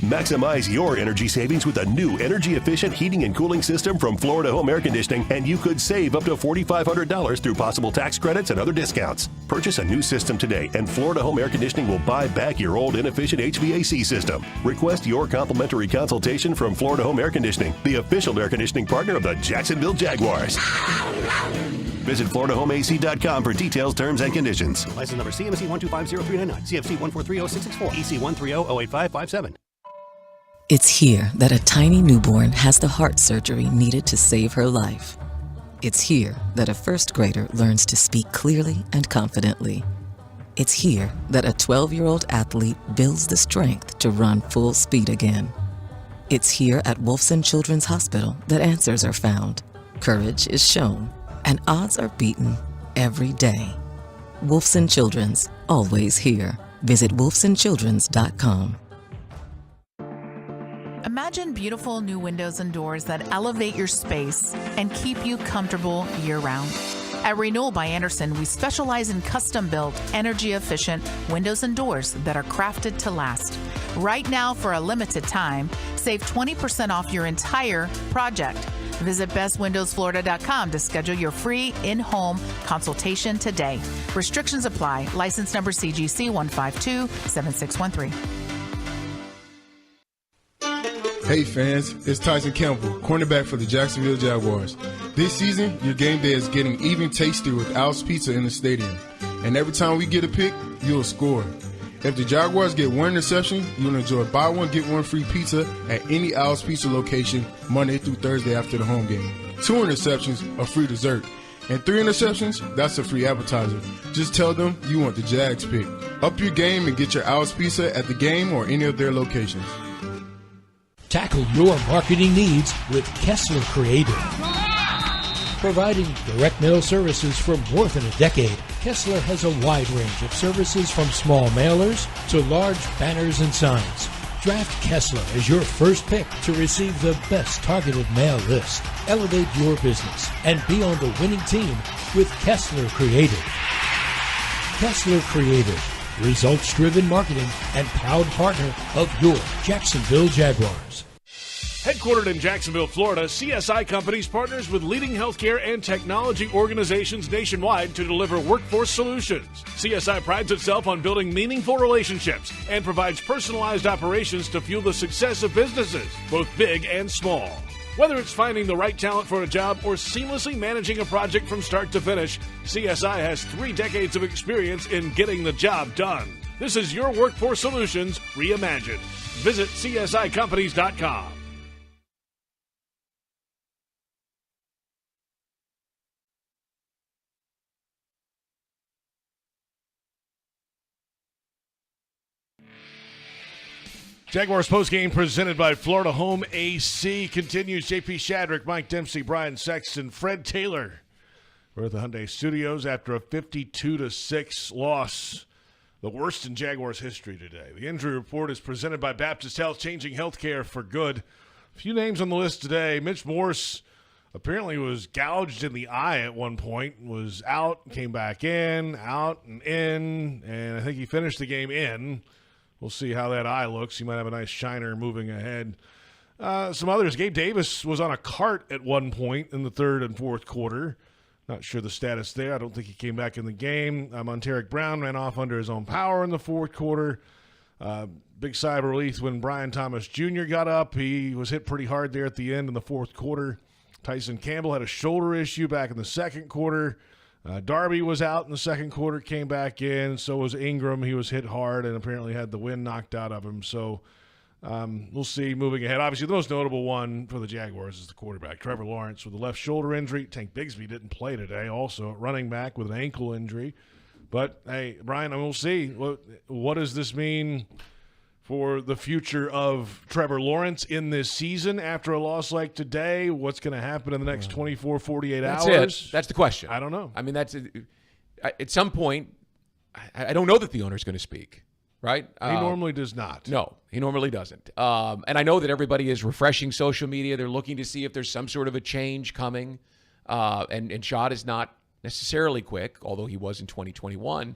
Maximize your energy savings with a new energy-efficient heating and cooling system from Florida Home Air Conditioning, and you could save up to $4,500 through possible tax credits and other discounts. Purchase a new system today, and Florida Home Air Conditioning will buy back your old inefficient HVAC system. Request your complimentary consultation from Florida Home Air Conditioning, the official air conditioning partner of the Jacksonville Jaguars. Visit FloridaHomeAC.com for details, terms, and conditions. License number CMC 1250399, CFC 1430664, EC 130-08557. It's here that a tiny newborn has the heart surgery needed to save her life. It's here that a first grader learns to speak clearly and confidently. It's here that a 12-year-old athlete builds the strength to run full speed again. It's here at Wolfson Children's Hospital that answers are found, courage is shown, and odds are beaten every day. Wolfson Children's, always here. Visit wolfsonchildrens.com. Imagine beautiful new windows and doors that elevate your space and keep you comfortable year-round. At Renewal by Andersen, we specialize in custom-built, energy-efficient windows and doors that are crafted to last. Right now, for a limited time, save 20% off your entire project. Visit bestwindowsflorida.com to schedule your free in-home consultation today. Restrictions apply. License number CGC 1527613. Hey fans, it's Tyson Campbell, cornerback for the Jacksonville Jaguars. This season, your game day is getting even tastier with Al's Pizza in the stadium. And every time we get a pick, you'll score. If the Jaguars get one interception, you'll enjoy buy one, get one free pizza at any Al's Pizza location Monday through Thursday after the home game. 2 interceptions, a free dessert. And 3 interceptions, that's a free appetizer. Just tell them you want the Jags pick. Up your game and get your Al's Pizza at the game or any of their locations. Tackle your marketing needs with Kessler Creative. Providing direct mail services for more than a decade, Kessler has a wide range of services from small mailers to large banners and signs. Draft Kessler as your first pick to receive the best targeted mail list. Elevate your business and be on the winning team with Kessler Creative. Kessler Creative, results-driven marketing and proud partner of your Jacksonville Jaguars. Headquartered in Jacksonville, Florida, CSI Companies partners with leading healthcare and technology organizations nationwide to deliver workforce solutions. CSI prides itself on building meaningful relationships and provides personalized operations to fuel the success of businesses, both big and small. Whether it's finding the right talent for a job or seamlessly managing a project from start to finish, CSI has 3 decades of experience in getting the job done. This is your workforce solutions reimagined. Visit CSICompanies.com. Jaguars postgame presented by Florida Home AC continues. JP Shadrick, Mike Dempsey, Brian Sexton, Fred Taylor. We're at the Hyundai Studios after a 52-6 loss, the worst in Jaguars history today. The injury report is presented by Baptist Health, changing healthcare for good. A few names on the list today. Mitch Morse apparently was gouged in the eye at one point, was out, came back in, out and in, and I think he finished the game in. We'll see how that eye looks. He might have a nice shiner moving ahead. Some others. Gabe Davis was on a cart at one point in the third and fourth quarter. Not sure the status there. I don't think he came back in the game. Monteric Brown ran off under his own power in the fourth quarter. Big sigh of relief when Brian Thomas Jr. got up. He was hit pretty hard there at the end in the fourth quarter. Tyson Campbell had a shoulder issue back in the second quarter. Darby was out in the second quarter, came back in. So was Ingram. He was hit hard and apparently had the wind knocked out of him. So we'll see moving ahead. Obviously, the most notable one for the Jaguars is the quarterback, Trevor Lawrence, with a left shoulder injury. Tank Bigsby didn't play today, also at running back with an ankle injury. But, hey, Brian, we'll see. What does this mean for the future of Trevor Lawrence in this season after a loss like today? What's going to happen in the next 24, 48 hours? It. That's the question. I don't know. I mean, at some point, I don't know that the owner's going to speak, right? He normally does not. No, he normally doesn't. And I know that everybody is refreshing social media. They're looking to see if there's some sort of a change coming. And Shad is not necessarily quick, although he was in 2021,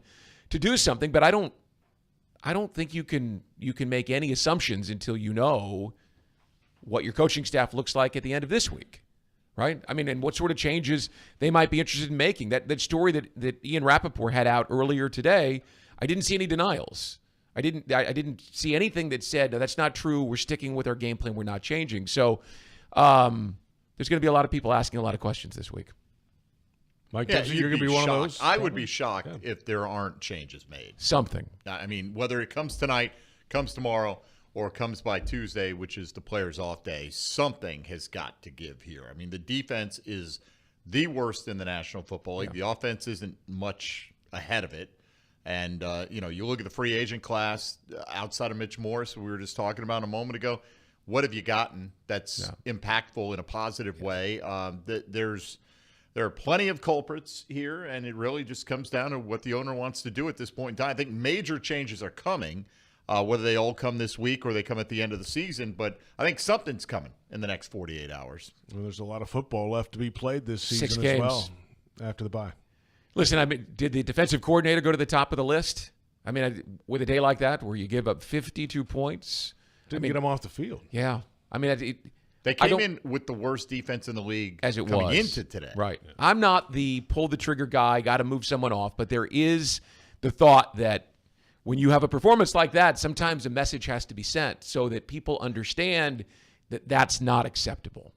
to do something. But I don't think you can make any assumptions until you know what your coaching staff looks like at the end of this week, right? I mean, and what sort of changes they might be interested in making. That story that Ian Rappaport had out earlier today, I didn't see any denials. I didn't see anything that said, no, that's not true, we're sticking with our game plan, we're not changing. So there's going to be a lot of people asking a lot of questions this week. Mike Yeah, Dempsey, you're going to be one shocked. of those? I would be shocked if there aren't changes made. Something. I mean, whether it comes tonight, comes tomorrow, or comes by Tuesday, which is the players' off day, something has got to give here. I mean, the defense is the worst in the National Football League. The offense isn't much ahead of it. And, you look at the free agent class outside of Mitch Morris, we were just talking about a moment ago. What have you gotten that's impactful in a positive way? There are plenty of culprits here, and it really just comes down to what the owner wants to do at this point in time. I think major changes are coming, whether they all come this week or they come at the end of the season, but I think something's coming in the next 48 hours. Well, there's a lot of football left to be played this season 6 as games. well after the bye. Listen, I mean, did the defensive coordinator go to the top of the list? I mean, with a day like that where you give up 52 points. Didn't get him off the field. Yeah. I mean, they came in with the worst defense in the league as it coming was into today. Right. Yeah. I'm not the pull the trigger guy, got to move someone off, but there is the thought that when you have a performance like that, sometimes a message has to be sent so that people understand that that's not acceptable.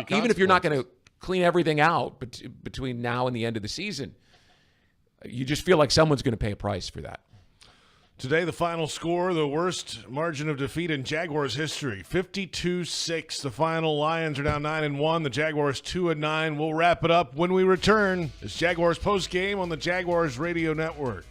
Even if you're not going to clean everything out between now and the end of the season, you just feel like someone's going to pay a price for that. Today, the final score, the worst margin of defeat in Jaguars history, 52-6. The final. Lions are now 9-1. The Jaguars 2-9. We'll wrap it up when we return. It's Jaguars Postgame on the Jaguars Radio Network.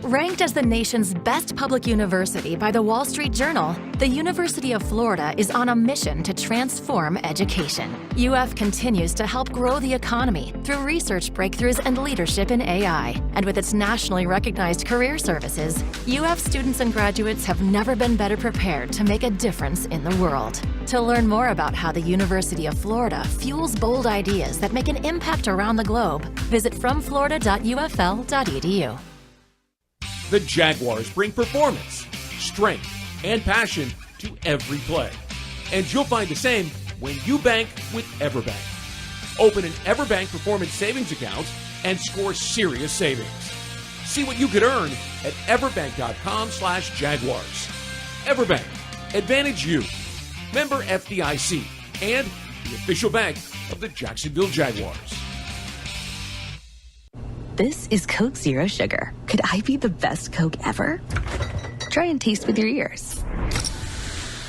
Ranked as the nation's best public university by the Wall Street Journal, the University of Florida is on a mission to transform education. UF continues to help grow the economy through research breakthroughs and leadership in AI. And with its nationally recognized career services, UF students and graduates have never been better prepared to make a difference in the world. To learn more about how the University of Florida fuels bold ideas that make an impact around the globe, visit fromflorida.ufl.edu. The Jaguars bring performance, strength, and passion to every play. And you'll find the same when you bank with Everbank. Open an Everbank Performance Savings account and score serious savings. See what you could earn at everbank.com/Jaguars. Everbank, advantage you. Member FDIC and the official bank of the Jacksonville Jaguars. This is Coke Zero Sugar. Could I be the best Coke ever? Try and taste with your ears.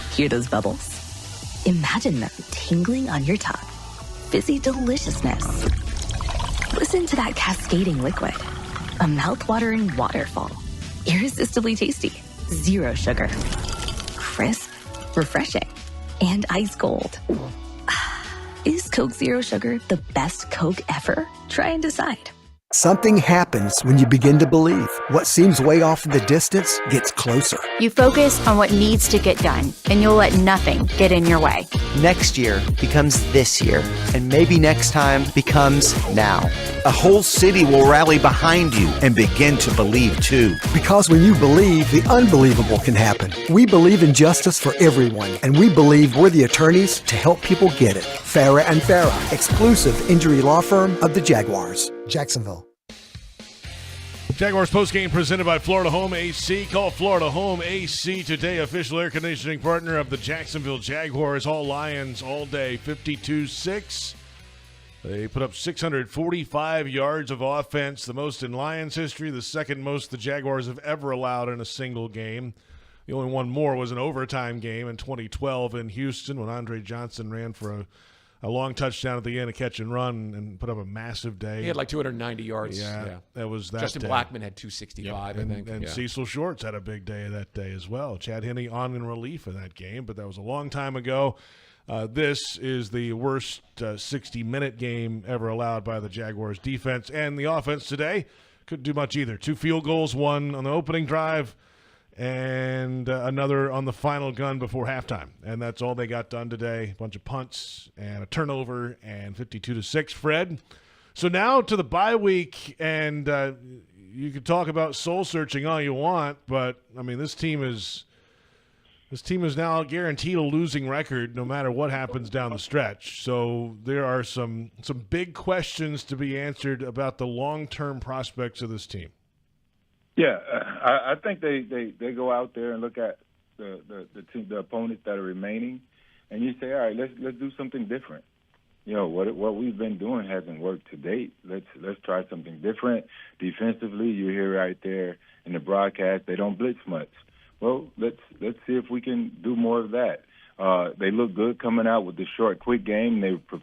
Hear those bubbles? Imagine them tingling on your tongue. Fizzy deliciousness. Listen to that cascading liquid. A mouth-watering waterfall. Irresistibly tasty. Zero sugar. Crisp, refreshing, and ice cold. Is Coke Zero Sugar the best Coke ever? Try and decide. Something happens when you begin to believe. What seems way off in the distance gets closer. You focus on what needs to get done, and you'll let nothing get in your way. Next year becomes this year, and maybe next time becomes now. A whole city will rally behind you and begin to believe too. Because when you believe, the unbelievable can happen. We believe in justice for everyone, and we believe we're the attorneys to help people get it. Farah and Farah, exclusive injury law firm of the Jaguars. Jacksonville. Jaguars postgame presented by Florida Home AC. Call Florida Home AC today, official air conditioning partner of the Jacksonville Jaguars. All Lions all day, 52-6. They put up 645 yards of offense, the most in Lions history, the second most the Jaguars have ever allowed in a single game. The only one more was an overtime game in 2012 in Houston when Andre Johnson ran for a long touchdown at the end, a catch and run, and put up a massive day. He had like 290 yards. Yeah. That was that Justin day. Blackman had 265, Yep. I think. And Cecil Shorts had a big day that day as well. Chad Henne on in relief in that game, but that was a long time ago. This is the worst 60-minute game ever allowed by the Jaguars defense. And the offense today couldn't do much either. 2 field goals, one on the opening drive, and another on the final gun before halftime. And that's all they got done today. A bunch of punts and a turnover, and 52-6, Fred. So now to the bye week, and you can talk about soul-searching all you want, but, I mean, this team is now guaranteed a losing record no matter what happens down the stretch. So there are some big questions to be answered about the long-term prospects of this team. Yeah, I think they go out there and look at the opponents that are remaining. and you say, all right, let's do something different. You know, what we've been doing hasn't worked to date. Let's try something different. Defensively, you hear right there in the broadcast, they don't blitz much. Well, let's see if we can do more of that. They look good coming out with the short, quick game. They were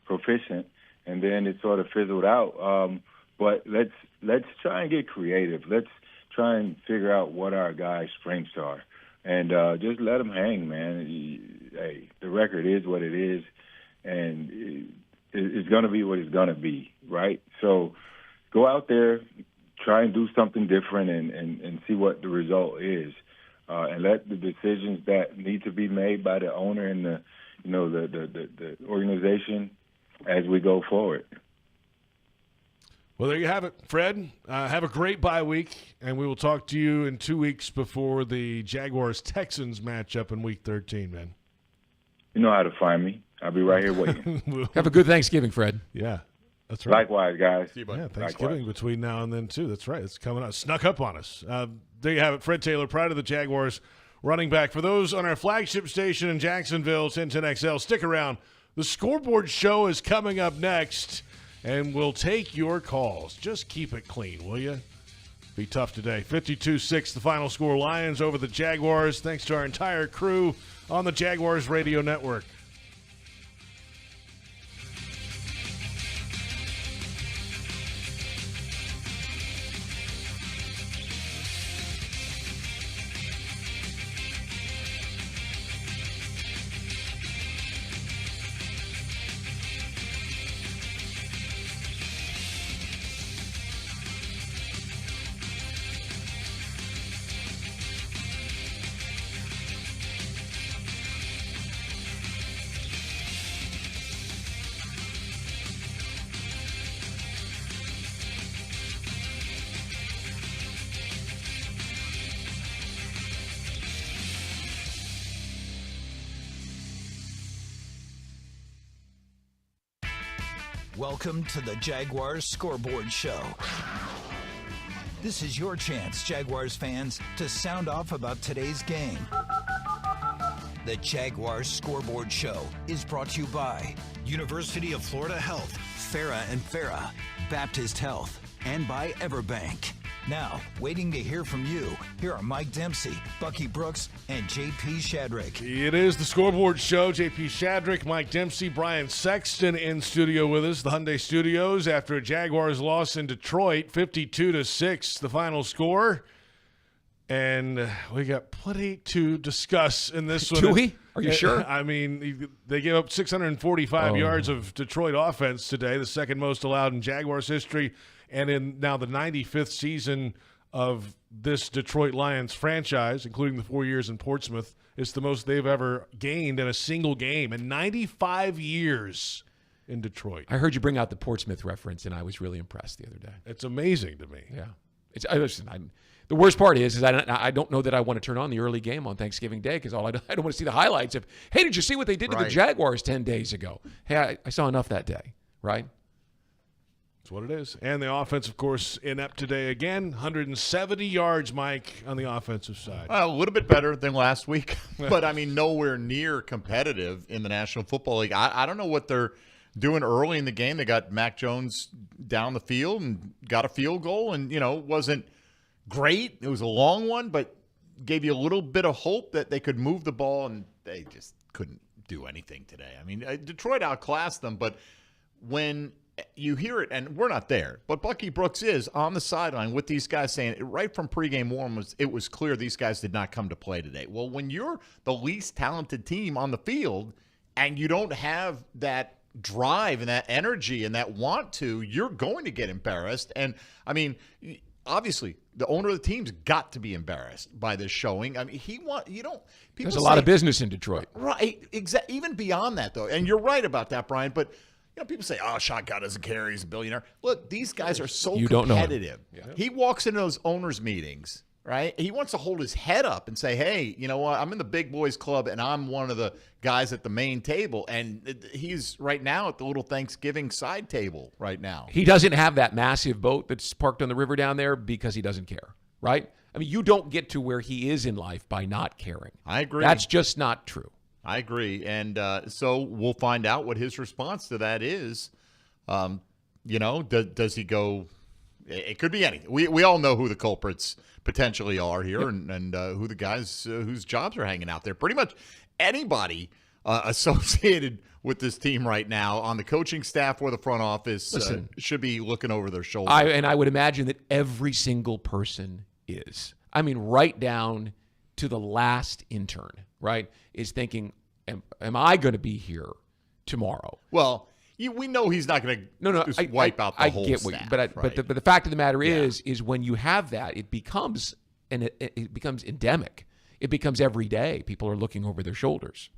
proficient, and then it sort of fizzled out. But let's try and get creative. Let's try and figure out what our guys' strengths are, and just let them hang, man. Hey, the record is what it is, and it's going to be what it's going to be, right? So go out there, try and do something different, and see what the result is, and let the decisions that need to be made by the owner and the organization as we go forward. Well, there you have it, Fred. Have a great bye week, and we will talk to you in 2 weeks before the Jaguars-Texans matchup in Week 13, man. You know how to find me. I'll be right here waiting. Have a good Thanksgiving, Fred. Yeah, that's right. Likewise, guys. See you, buddy. Yeah, Thanksgiving between now and then, too. That's right. It's coming up. Snuck up on us. There you have it. Fred Taylor, pride of the Jaguars, running back. For those on our flagship station in Jacksonville, 1010XL, stick around. The Scoreboard Show is coming up next, and we'll take your calls. Just keep it clean, will you? Be tough today. 52-6, the final score. Lions over the Jaguars. Thanks to our entire crew on the Jaguars Radio Network. Welcome to the Jaguars Scoreboard Show. This is your chance, Jaguars fans, to sound off about today's game. The Jaguars Scoreboard Show is brought to you by University of Florida Health, Farah and Farah, Baptist Health, and by Everbank. Now, waiting to hear from you, here are Mike Dempsey, Bucky Brooks, and J.P. Shadrick. It is the Scoreboard Show. J.P. Shadrick, Mike Dempsey, Brian Sexton in studio with us. The Hyundai Studios after a Jaguars loss in Detroit, 52-6, the final score. And we got plenty to discuss in this one. Do we? Are you sure? I mean, they gave up 645 yards of Detroit offense today, the second most allowed in Jaguars history, and in now the 95th season of this Detroit Lions franchise, including the 4 years in Portsmouth. It's the most they've ever gained in a single game in 95 years in Detroit. I heard you bring out the Portsmouth reference, and I was really impressed the other day. It's amazing to me. Yeah. Listen, the worst part is I don't know that I want to turn on the early game on Thanksgiving Day because I don't want to see the highlights of, hey, did you see what they did to the Jaguars 10 days ago? Hey, I saw enough that day, right? That's what it is. And the offense, of course, inept today again. 170 yards, Mike, on the offensive side. A little bit better than last week, but, I mean, nowhere near competitive in the National Football League. I don't know what they're doing early in the game. They got Mac Jones down the field and got a field goal, and, you know, it wasn't great. It was a long one, but gave you a little bit of hope that they could move the ball, and they just couldn't do anything today. I mean, Detroit outclassed them, but when you hear it, and we're not there, but Bucky Brooks is on the sideline with these guys saying right from pregame warm-ups, it was clear these guys did not come to play today. Well, when you're the least talented team on the field and you don't have that drive and that energy and that want to, you're going to get embarrassed. And, I mean, obviously, the owner of the team's got to be embarrassed by this showing. I mean, there's a lot of business in Detroit. Right. Even beyond that, though. And you're right about that, Brian, but you know, people say, oh, Shotgun doesn't care. He's a billionaire. Look, these guys are so competitive. Yeah. He walks into those owners' meetings, right? He wants to hold his head up and say, hey, you know what? I'm in the big boys club, and I'm one of the guys at the main table. And he's right now at the little Thanksgiving side table right now. He doesn't have that massive boat that's parked on the river down there because he doesn't care, right? I mean, you don't get to where he is in life by not caring. I agree. That's just not true. I agree. And so we'll find out what his response to that is. Does he go – it could be anything. We all know who the culprits potentially are here and who the guys whose jobs are hanging out there. Pretty much anybody associated with this team right now on the coaching staff or the front office should be looking over their shoulder. I would imagine that every single person is. I mean, right down to the last intern, right, is thinking, am I going to be here tomorrow? Well, we know he's not going to wipe out the whole staff. But the fact of the matter is when you have that, it becomes endemic. It becomes every day. People are looking over their shoulders.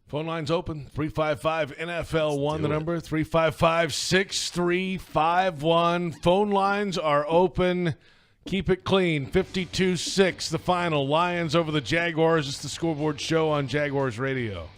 Phone lines open, 355-NFL-1, the number, 355-6351. Phone lines are open. Keep it clean, 52-6, the final. Lions over the Jaguars. It's the Scoreboard Show on Jaguars Radio.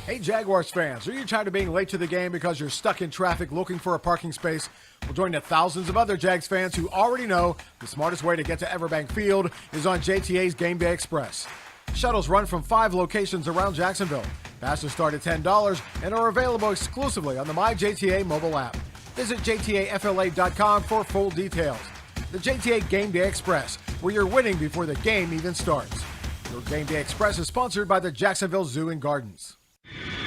Hey, Jaguars fans, are you tired of being late to the game because you're stuck in traffic looking for a parking space? Well, join the thousands of other Jags fans who already know the smartest way to get to Everbank Field is on JTA's Game Day Express. Shuttles run from 5 locations around Jacksonville. Passes start at $10 and are available exclusively on the MyJTA mobile app. Visit JTAFLA.com for full details. The JTA Game Day Express, where you're winning before the game even starts. Your Game Day Express is sponsored by the Jacksonville Zoo and Gardens.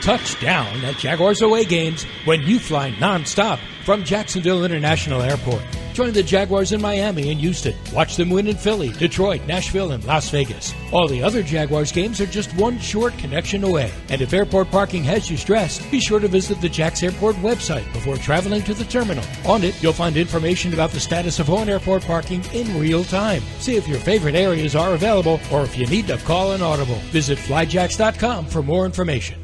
Touchdown at Jaguars away games when you fly nonstop from Jacksonville International Airport. Join the Jaguars in Miami and Houston. Watch them win in Philly, Detroit, Nashville, and Las Vegas. All the other Jaguars games are just one short connection away. And if airport parking has you stressed, be sure to visit the Jax Airport website before traveling to the terminal. On it, you'll find information about the status of on-airport parking in real time. See if your favorite areas are available or if you need to call an audible. Visit flyjax.com for more information.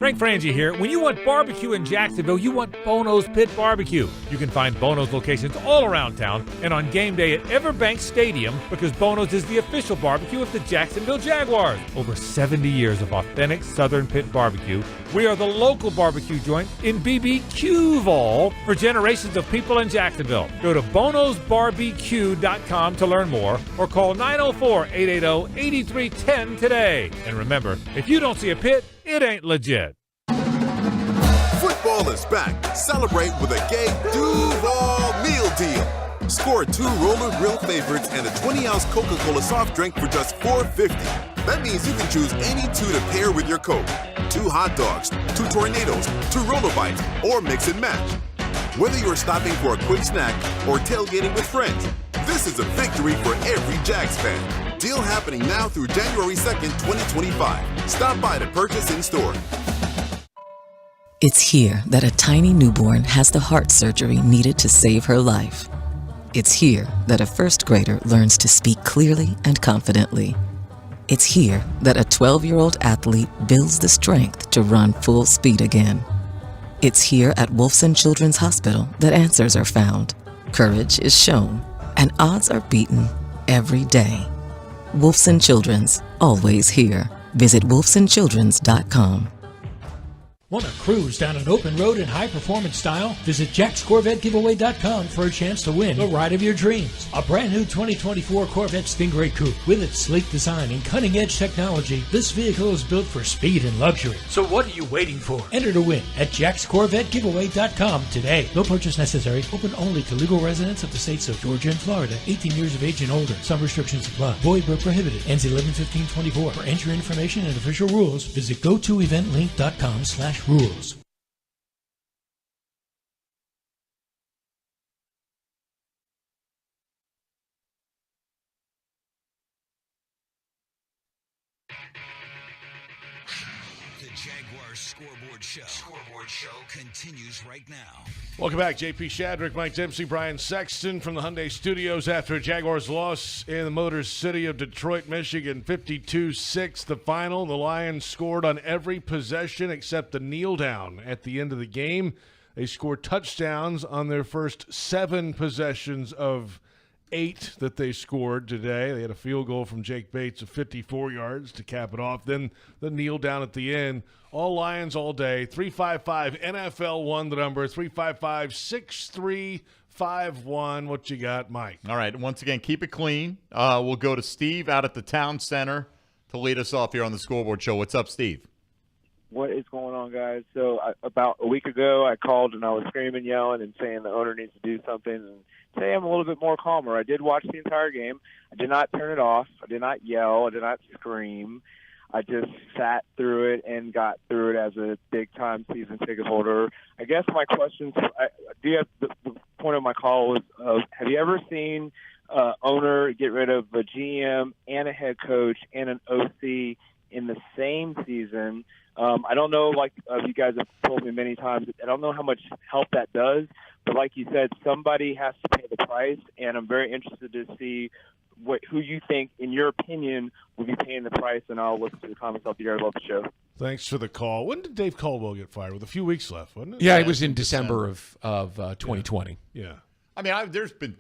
Frank Frangie here. When you want barbecue in Jacksonville, you want Bono's Pit Barbecue. You can find Bono's locations all around town and on game day at Everbank Stadium because Bono's is the official barbecue of the Jacksonville Jaguars. Over 70 years of authentic Southern Pit Barbecue. We are the local barbecue joint in BBQval for generations of people in Jacksonville. Go to bonosbarbecue.com to learn more or call 904-880-8310 today. And remember, if you don't see a pit, it ain't legit. Football is back. Celebrate with a gay Duval meal deal. Score 2 roller grill favorites and a 20-ounce Coca-Cola soft drink for just $4.50. That means you can choose any 2 to pair with your Coke. 2 hot dogs, 2 tornadoes, 2 roller bites, or mix and match. Whether you're stopping for a quick snack or tailgating with friends, this is a victory for every Jags fan. Deal happening now through January 2nd, 2025. Stop by to purchase in store. It's here that a tiny newborn has the heart surgery needed to save her life. It's here that a first grader learns to speak clearly and confidently. It's here that a 12-year-old athlete builds the strength to run full speed again. It's here at Wolfson Children's Hospital that answers are found, courage is shown, and odds are beaten every day. Wolfson Children's, always here. Visit wolfsonchildrens.com. Want to cruise down an open road in high-performance style? Visit JacksCorvetteGiveaway.com for a chance to win the ride of your dreams. A brand new 2024 Corvette Stingray Coupe. With its sleek design and cutting-edge technology, this vehicle is built for speed and luxury. So what are you waiting for? Enter to win at JacksCorvetteGiveaway.com today. No purchase necessary. Open only to legal residents of the states of Georgia and Florida. 18 years of age and older. Some restrictions apply. Void where prohibited. Ends 11/15/24. For entry information and official rules, visit gotoeventlink.com/rules. The Jaguars Scoreboard Show. Scoreboard Show continues right now. Welcome back. JP Shadrick, Mike Dempsey, Brian Sexton from the Hyundai Studios after a Jaguars loss in the Motor City of Detroit, Michigan, 52-6 the final. The Lions scored on every possession except the kneel down at the end of the game. They scored touchdowns on their first 7 possessions of 8 that they scored today. They had a field goal from Jake Bates of 54 yards to cap it off. Then the kneel down at the end. All Lions all day. 355 NFL 1, the number. 355-6351. 888-866-9851. What you got, Mike? All right. Once again, keep it clean. We'll go to Steve out at the town center to lead us off here on the Scoreboard Show. What's up, Steve? What is going on, guys? So about a week ago, I called and I was screaming, yelling, and saying the owner needs to do something. And today I'm a little bit more calmer. I did watch the entire game. I did not turn it off. I did not yell. I did not scream. I just sat through it and got through it as a big-time season ticket holder. I guess my question, the point of my call was, have you ever seen owner get rid of a GM and a head coach and an OC in the same season? I don't know, like you guys have told me many times, I don't know how much help that does, but like you said, somebody has to pay the price, and I'm very interested to see who you think, in your opinion, will be paying the price, and I'll listen to the comments out there. I love the show. Thanks for the call. When did Dave Caldwell get fired? With a few weeks left, wasn't it? Yeah, it was in December of 2020. Yeah. I mean, there's been,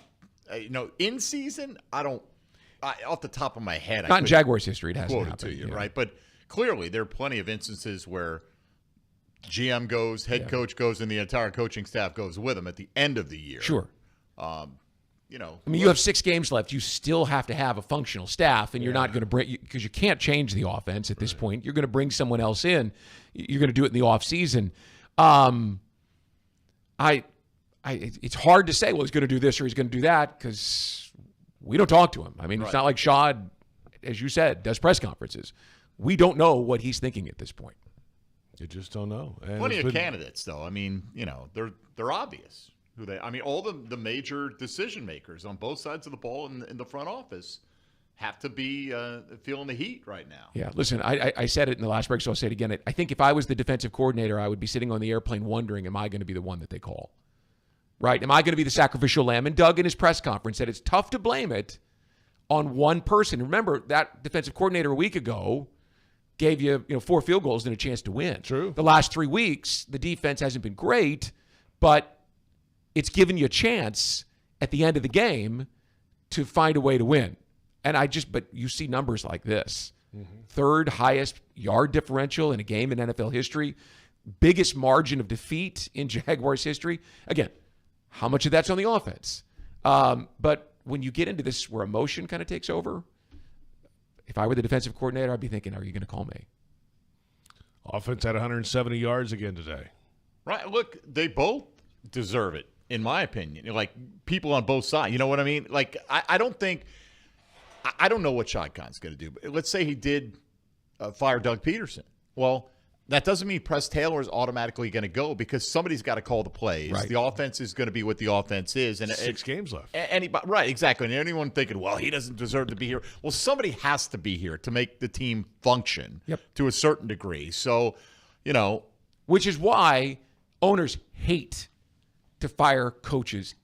in season, off the top of my head, not in Jaguars history, it hasn't happened to you, yeah. right? But clearly, there are plenty of instances where GM goes, head coach goes, and the entire coaching staff goes with him at the end of the year. Sure. I mean, you have 6 games left. You still have to have a functional staff, and you're not going to bring, because you can't change the offense at this point. You're going to bring someone else in. You're going to do it in the offseason. It's hard to say, well, he's going to do this or he's going to do that, because we don't talk to him. I mean, It's not like Shad, as you said, does press conferences. We don't know what he's thinking at this point. You just don't know. And plenty of candidates, though. I mean, they're obvious. All the major decision makers on both sides of the ball in the front office have to be feeling the heat right now. Yeah, listen, I said it in the last break, so I'll say it again. I think if I was the defensive coordinator, I would be sitting on the airplane wondering, am I going to be the one that they call? Right? Am I going to be the sacrificial lamb? And Doug in his press conference said it's tough to blame it on one person. Remember, that defensive coordinator a week ago gave you 4 field goals and a chance to win. True. The last 3 weeks, the defense hasn't been great, but it's given you a chance at the end of the game to find a way to win. And but you see numbers like this. Mm-hmm. 3rd highest yard differential in a game in NFL history. Biggest margin of defeat in Jaguars history. Again, how much of that's on the offense? But when you get into this where emotion kind of takes over, if I were the defensive coordinator, I'd be thinking, are you going to call me? Offense had 170 yards again today. Right. Look, they both deserve it, in my opinion. Like, people on both sides. You know what I mean? Like, I don't know what Shad Khan's going to do. But let's say he did fire Doug Pederson. Well, that doesn't mean Press Taylor is automatically going to go, because somebody's got to call the plays. Right. The offense is going to be what the offense is. And 6 games left. Right, exactly. And anyone thinking, well, he doesn't deserve to be here. Well, somebody has to be here to make the team function to a certain degree. So, Which is why owners hate to fire coaches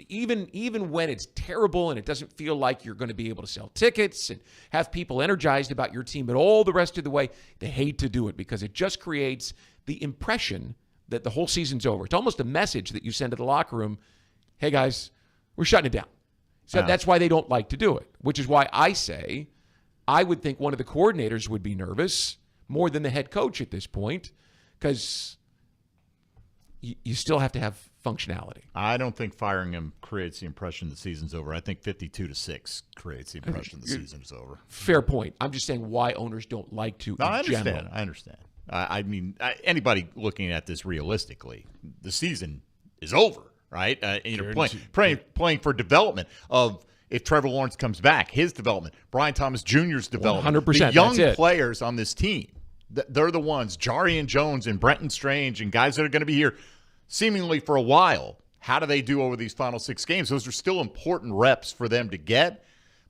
even when it's terrible and it doesn't feel like you're going to be able to sell tickets and have people energized about your team, but all the rest of the way, they hate to do it because it just creates the impression that the whole season's over. It's almost a message that you send to the locker room, hey guys, we're shutting it down. So that's why they don't like to do it, which is why I say I would think one of the coordinators would be nervous more than the head coach at this point, because you still have to have functionality. I don't think firing him creates the impression the season's over. I think 52-6 creates the impression the season's over. Fair point. I'm just saying why owners don't like to. I understand. General. I understand. I mean, anybody looking at this realistically, the season is over, right? Playing for development of, if Trevor Lawrence comes back, his development, Brian Thomas Jr.'s development, 100%. the young players on this team. They're the ones, Jarian Jones and Brenton Strange and guys that are going to be here seemingly for a while. How do they do over these final 6 games? Those are still important reps for them to get.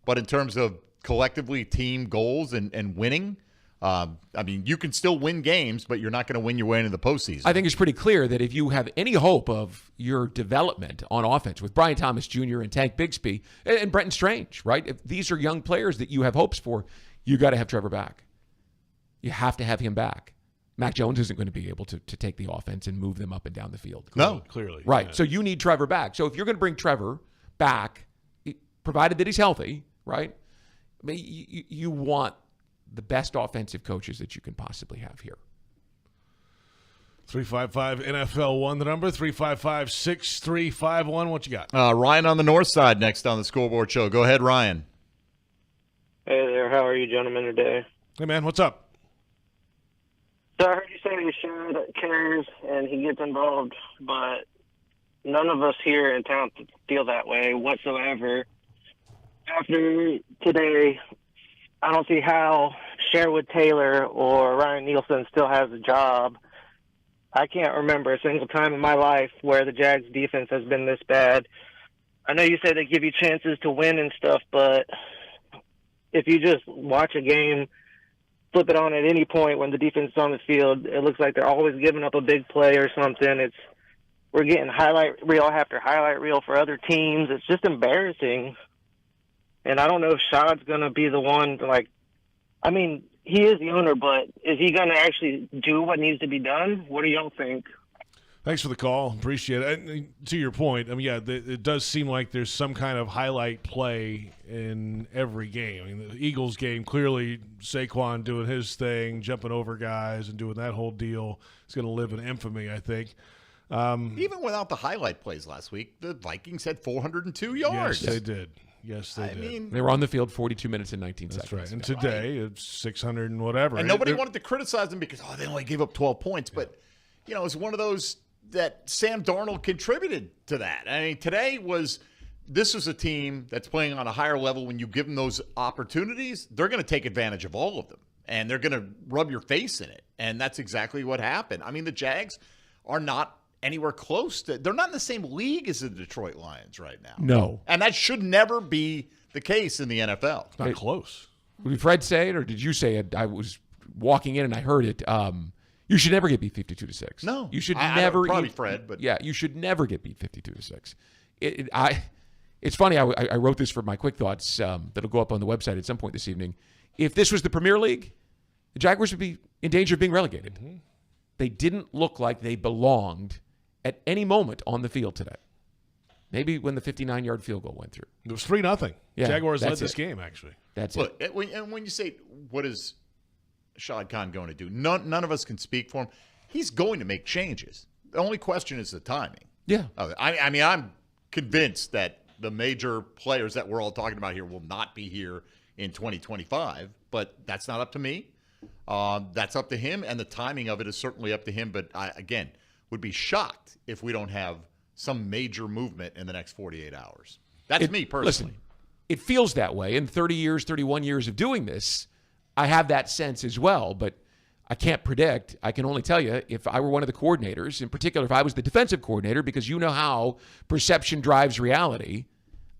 But in terms of collectively team goals and winning, I mean, you can still win games, but you're not going to win your way into the postseason. I think it's pretty clear that if you have any hope of your development on offense with Brian Thomas Jr. and Tank Bigsby and Brenton Strange, right? If these are young players that you have hopes for, you got to have Trevor back. You have to have him back. Mac Jones isn't going to be able to take the offense and move them up and down the field. Clearly. Right. Yeah. So you need Trevor back. So if you're going to bring Trevor back, provided that he's healthy, right, you want the best offensive coaches that you can possibly have here. 355 NFL1, the number, 355-6351. What you got? Ryan on the north side next on the Scoreboard Show. Go ahead, Ryan. Hey there. How are you gentlemen today? Hey, man. What's up? So I heard you say Shad cares and he gets involved, but none of us here in town feel that way whatsoever. After today, I don't see how Sherwood Taylor or Ryan Nielsen still has a job. I can't remember a single time in my life where the Jags defense has been this bad. I know you said they give you chances to win and stuff, but if you just watch a game, flip it on at any point when the defense is on the field, it looks like they're always giving up a big play or something. We're getting highlight reel after highlight reel for other teams. It's just embarrassing. And I don't know if Shad's going to be the one to, he is the owner, but is he going to actually do what needs to be done? What do y'all think? Thanks for the call. Appreciate it. And to your point, it does seem like there's some kind of highlight play in every game. The Eagles game, clearly Saquon doing his thing, jumping over guys and doing that whole deal. It's going to live in infamy, I think. Even without the highlight plays last week, the Vikings had 402 yards. Yes, they did. Yes, they did. mean, they were on the field 42 minutes and 19 seconds. That's right. And today, it's 600 and whatever. And nobody wanted to criticize them because, they only gave up 12 points. But, it's one of those that Sam Darnold contributed to that. I mean, this was a team that's playing on a higher level. When you give them those opportunities, they're going to take advantage of all of them. And they're going to rub your face in it. And that's exactly what happened. I mean, the Jags are not anywhere close to – they're not in the same league as the Detroit Lions right now. No. And that should never be the case in the NFL. It's not close. Did Fred say it or did you say it? I was walking in and I heard it. You should never get beat 52-6. No. You should I never – probably Fred, but – yeah, you should never get beat 52-6. It's funny. I wrote this for my quick thoughts that'll go up on the website at some point this evening. If this was the Premier League, the Jaguars would be in danger of being relegated. Mm-hmm. They didn't look like they belonged at any moment on the field today. Maybe when the 59-yard field goal went through. It was 3-0. Yeah, Jaguars led this game, actually. That's it. And when you say, what is Shad Khan going to do? None of us can speak for him. He's going to make changes. The only question is the timing. Yeah. I'm convinced that the major players that we're all talking about here will not be here in 2025, but that's not up to me. That's up to him, and the timing of it is certainly up to him. But again, would be shocked if we don't have some major movement in the next 48 hours. That's me personally. Listen, it feels that way. In 30 years, 31 years of doing this, I have that sense as well, but I can't predict. I can only tell you if I were one of the coordinators, in particular if I was the defensive coordinator, because you know how perception drives reality,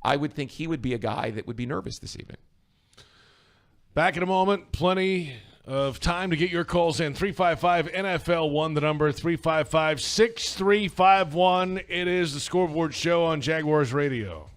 I would think he would be a guy that would be nervous this evening. Back in a moment, plenty of time to get your calls in. 355-NFL1, the number, 355-6351. It is the Scoreboard Show on Jaguars Radio.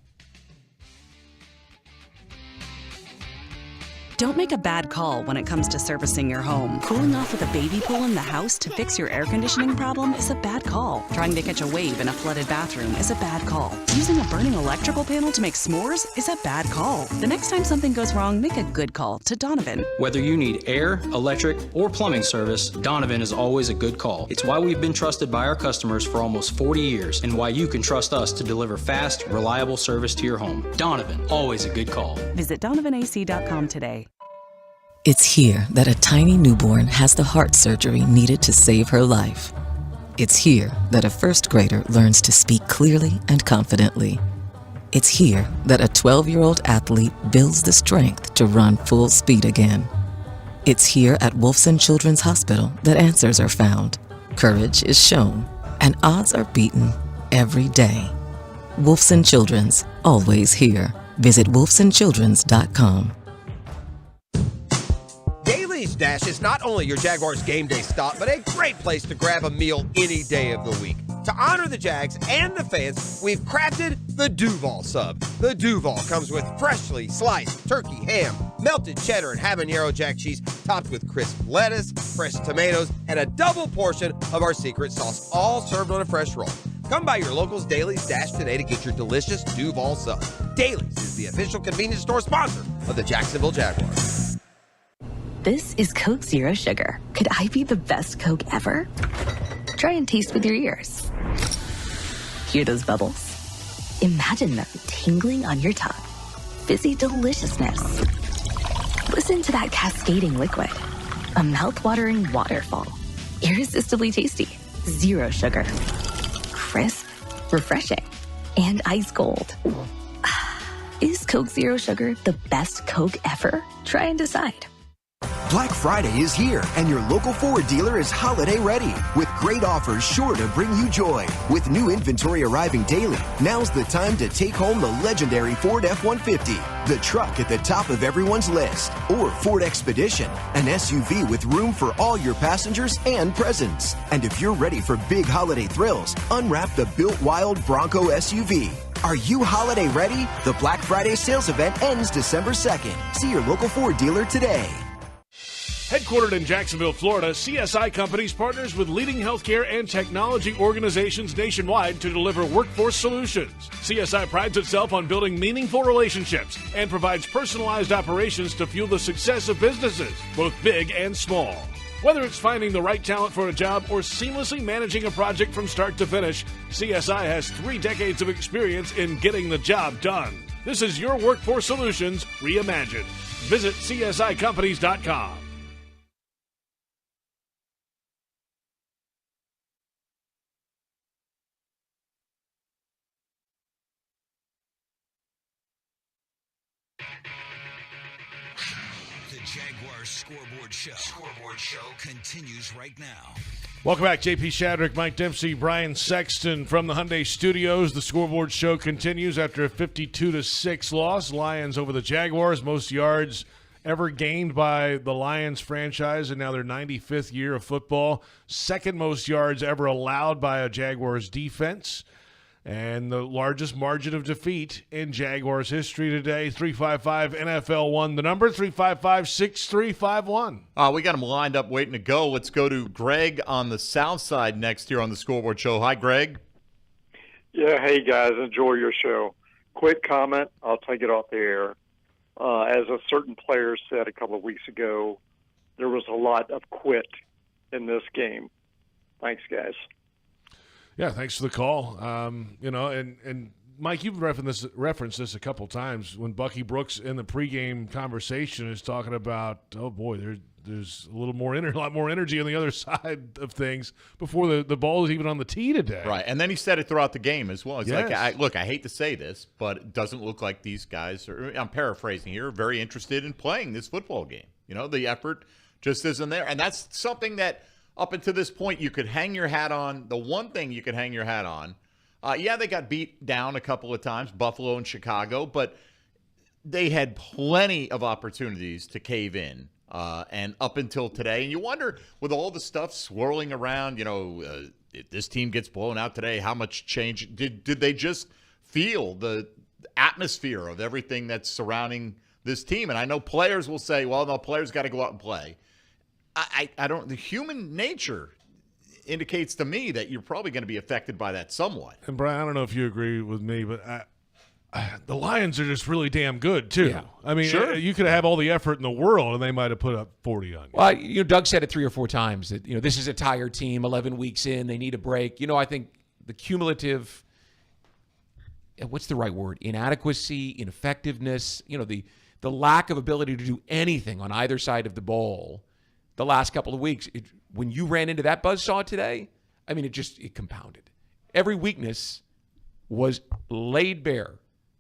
Don't make a bad call when it comes to servicing your home. Cooling off with a baby pool in the house to fix your air conditioning problem is a bad call. Trying to catch a wave in a flooded bathroom is a bad call. Using a burning electrical panel to make s'mores is a bad call. The next time something goes wrong, make a good call to Donovan. Whether you need air, electric, or plumbing service, Donovan is always a good call. It's why we've been trusted by our customers for almost 40 years and why you can trust us to deliver fast, reliable service to your home. Donovan, always a good call. Visit DonovanAC.com today. It's here that a tiny newborn has the heart surgery needed to save her life. It's here that a first grader learns to speak clearly and confidently. It's here that a 12-year-old athlete builds the strength to run full speed again. It's here at Wolfson Children's Hospital that answers are found, courage is shown, and odds are beaten every day. Wolfson Children's, always here. Visit wolfsonchildrens.com. Daly's Dash is not only your Jaguars game day stop, but a great place to grab a meal any day of the week. To honor the Jags and the fans, we've crafted the Duval Sub. The Duval comes with freshly sliced turkey, ham, melted cheddar, and habanero jack cheese, topped with crisp lettuce, fresh tomatoes, and a double portion of our secret sauce, all served on a fresh roll. Come by your local's Daly's Dash today to get your delicious Duval Sub. Daly's is the official convenience store sponsor of the Jacksonville Jaguars. This is Coke Zero Sugar. Could I be the best Coke ever? Try and taste with your ears. Hear those bubbles? Imagine them tingling on your tongue. Fizzy deliciousness. Listen to that cascading liquid. A mouth-watering waterfall. Irresistibly tasty. Zero sugar. Crisp. Refreshing. And ice cold. Is Coke Zero Sugar the best Coke ever? Try and decide. Black Friday is here, and your local Ford dealer is holiday ready with great offers sure to bring you joy. With new inventory arriving daily, now's the time to take home the legendary Ford F-150, the truck at the top of everyone's list, or Ford Expedition, an SUV with room for all your passengers and presents. And if you're ready for big holiday thrills, unwrap the Built Wild Bronco SUV. Are you holiday ready? The Black Friday sales event ends December 2nd. See your local Ford dealer today. Headquartered in Jacksonville, Florida, CSI Companies partners with leading healthcare and technology organizations nationwide to deliver workforce solutions. CSI prides itself on building meaningful relationships and provides personalized operations to fuel the success of businesses, both big and small. Whether it's finding the right talent for a job or seamlessly managing a project from start to finish, CSI has 3 decades of experience in getting the job done. This is your workforce solutions reimagined. Visit CSICompanies.com. The Jaguars Scoreboard Show continues right now. Welcome back, JP Shadrick, Mike Dempsey, Brian Sexton from the Hyundai Studios. The Scoreboard Show continues after a 52-6 loss. Lions over the Jaguars, most yards ever gained by the Lions franchise in now their 95th year of football. Second most yards ever allowed by a Jaguars defense. And the largest margin of defeat in Jaguars history today. 355 NFL 1. The number 355-6351. We got them lined up waiting to go. Let's go to Greg on the south side next here on the Scoreboard Show. Hi, Greg. Yeah, hey, guys. Enjoy your show. Quick comment. I'll take it off the air. As a certain player said a couple of weeks ago, there was a lot of quit in this game. Thanks, guys. Yeah, thanks for the call. And Mike, you've referenced this a couple times when Bucky Brooks in the pregame conversation is talking about, oh boy, there's a lot more energy on the other side of things before the ball is even on the tee today. Right, and then he said it throughout the game as well. It's yes. like, I hate to say this, but it doesn't look like these guys are, I'm paraphrasing here, very interested in playing this football game. The effort just isn't there. And that's something that up until this point you could hang your hat on. The one thing you could hang your hat on, they got beat down a couple of times, Buffalo and Chicago, but they had plenty of opportunities to cave in. And up until today, and you wonder, with all the stuff swirling around, if this team gets blown out today, how much change did they just feel the atmosphere of everything that's surrounding this team? And I know players will say, well, no, players got to go out and play. I don't. The human nature indicates to me that you're probably going to be affected by that somewhat. And Brian, I don't know if you agree with me, but the Lions are just really damn good too. Yeah. I mean, sure. You could have all the effort in the world, and they might have put up 40 on you. Well, Doug said it 3 or 4 times that this is a tired team. 11 weeks in, they need a break. I think the cumulative, what's the right word? Inadequacy, ineffectiveness. The lack of ability to do anything on either side of the ball. The last couple of weeks, when you ran into that buzzsaw today, I mean, it compounded. Every weakness was laid bare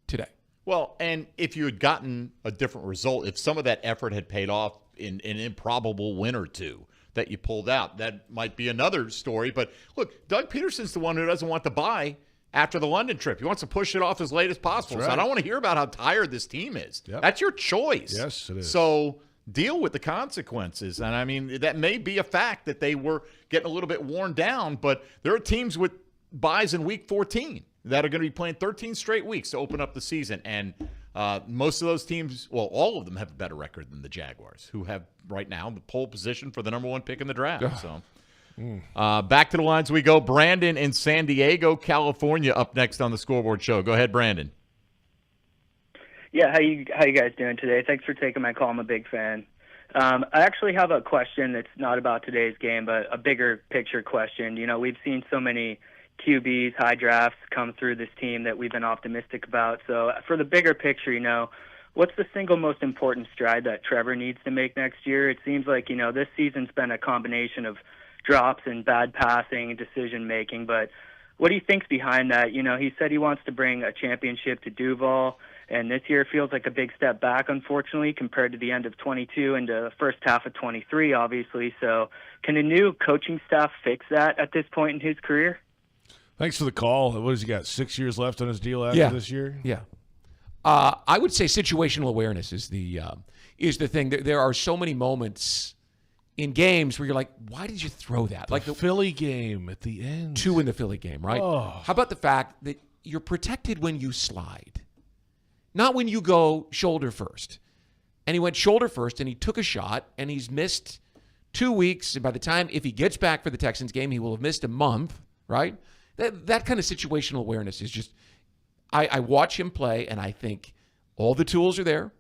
today. Well, and if you had gotten a different result, if some of that effort had paid off in an improbable win or two that you pulled out, that might be another story. But look, Doug Pederson's the one who doesn't want to buy after the London trip. He wants to push it off as late as possible. That's right. So I don't want to hear about how tired this team is. Yep. That's your choice. Yes, it is. So deal with the consequences. And, I mean, that may be a fact that they were getting a little bit worn down, but there are teams with buys in Week 14 that are going to be playing 13 straight weeks to open up the season. And most of those teams, well, all of them have a better record than the Jaguars, who have right now the pole position for the number 1 pick in the draft. So back to the lines we go. Brandon in San Diego, California, up next on the Scoreboard Show. Go ahead, Brandon. Yeah, how you guys doing today? Thanks for taking my call. I'm a big fan. I actually have a question that's not about today's game, but a bigger picture question. You know, we've seen so many QBs, high drafts come through this team that we've been optimistic about. So for the bigger picture, you know, what's the single most important stride that Trevor needs to make next year? It seems like, you know, this season's been a combination of drops and bad passing and decision-making, but what do you think's behind that? You know, he said he wants to bring a championship to Duval, and this year feels like a big step back, unfortunately, compared to the end of 22 and the first half of 23, obviously. So can a new coaching staff fix that at this point in his career? Thanks for the call. What has he got, 6 years left on his deal after this year? Yeah. I would say situational awareness is the thing. There are so many moments in games where you're like, why did you throw that? Like the Philly game at the end. 2 in the Philly game, right? Oh. How about the fact that you're protected when you slide, not when you go shoulder first? And he went shoulder first, and he took a shot, and he's missed 2 weeks. And by the time, if he gets back for the Texans game, he will have missed a month, right? That kind of situational awareness is just, I watch him play, and I think all the tools are there,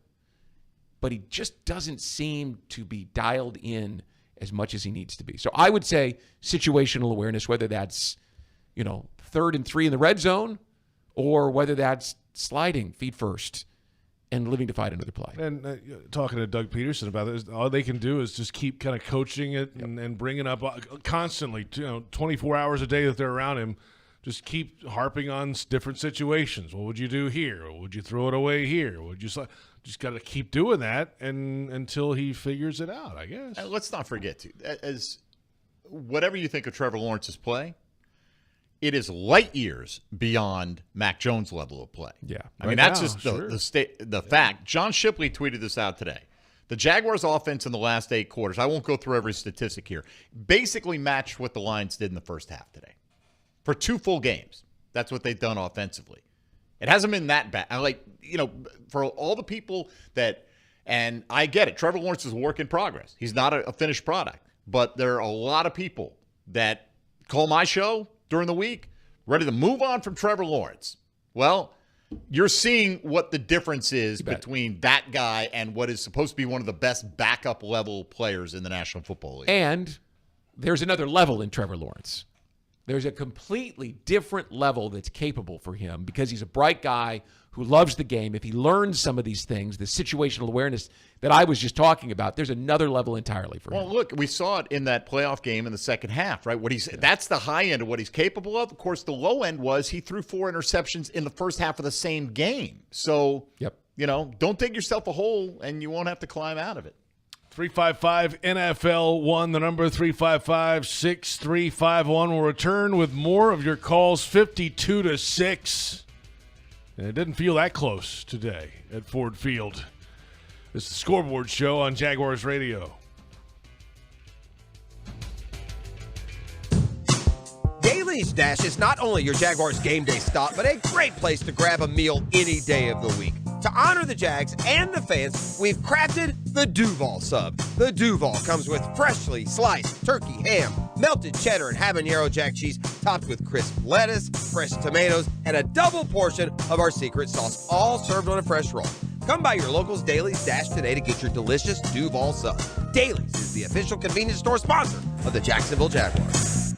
but he just doesn't seem to be dialed in as much as he needs to be. So I would say situational awareness, whether that's, 3rd and 3 in the red zone, or whether that's sliding feet first and living to fight another play. And talking to Doug Pederson about this, all they can do is just keep kind of coaching it and bringing up constantly, 24 hours a day that they're around him. Just keep harping on different situations. What would you do here? Or would you throw it away here? Would you just got to keep doing that until he figures it out, I guess. And let's not forget, too, as whatever you think of Trevor Lawrence's play, it is light years beyond Mac Jones' level of play. Yeah. I mean, that's just the fact. John Shipley tweeted this out today. The Jaguars' offense in the last 8 quarters, I won't go through every statistic here, basically matched what the Lions did in the first half today. For 2 full games, that's what they've done offensively. It hasn't been that bad. For all the people that, and I get it, Trevor Lawrence is a work in progress. He's not a finished product. But there are a lot of people that call my show during the week ready to move on from Trevor Lawrence. Well, you're seeing what the difference is between that guy and what is supposed to be one of the best backup level players in the National Football League. And there's another level in Trevor Lawrence. There's a completely different level that's capable for him because he's a bright guy who loves the game. If he learns some of these things, the situational awareness that I was just talking about, there's another level entirely for him. Well, look, we saw it in that playoff game in the second half, right? That's the high end of what he's capable of. Of course, the low end was he threw 4 interceptions in the first half of the same game. So, don't dig yourself a hole and you won't have to climb out of it. 355-NFL-1, the number 355-6351. We'll return with more of your calls, 52-6. And it didn't feel that close today at Ford Field. This is the Scoreboard Show on Jaguars Radio. Daly's Dash is not only your Jaguars game day stop, but a great place to grab a meal any day of the week. To honor the Jags and the fans, we've crafted the Duval Sub. The Duval comes with freshly sliced turkey ham, melted cheddar and habanero jack cheese, topped with crisp lettuce, fresh tomatoes, and a double portion of our secret sauce, all served on a fresh roll. Come by your local's Daly's Dash today to get your delicious Duval Sub. Daly's is the official convenience store sponsor of the Jacksonville Jaguars.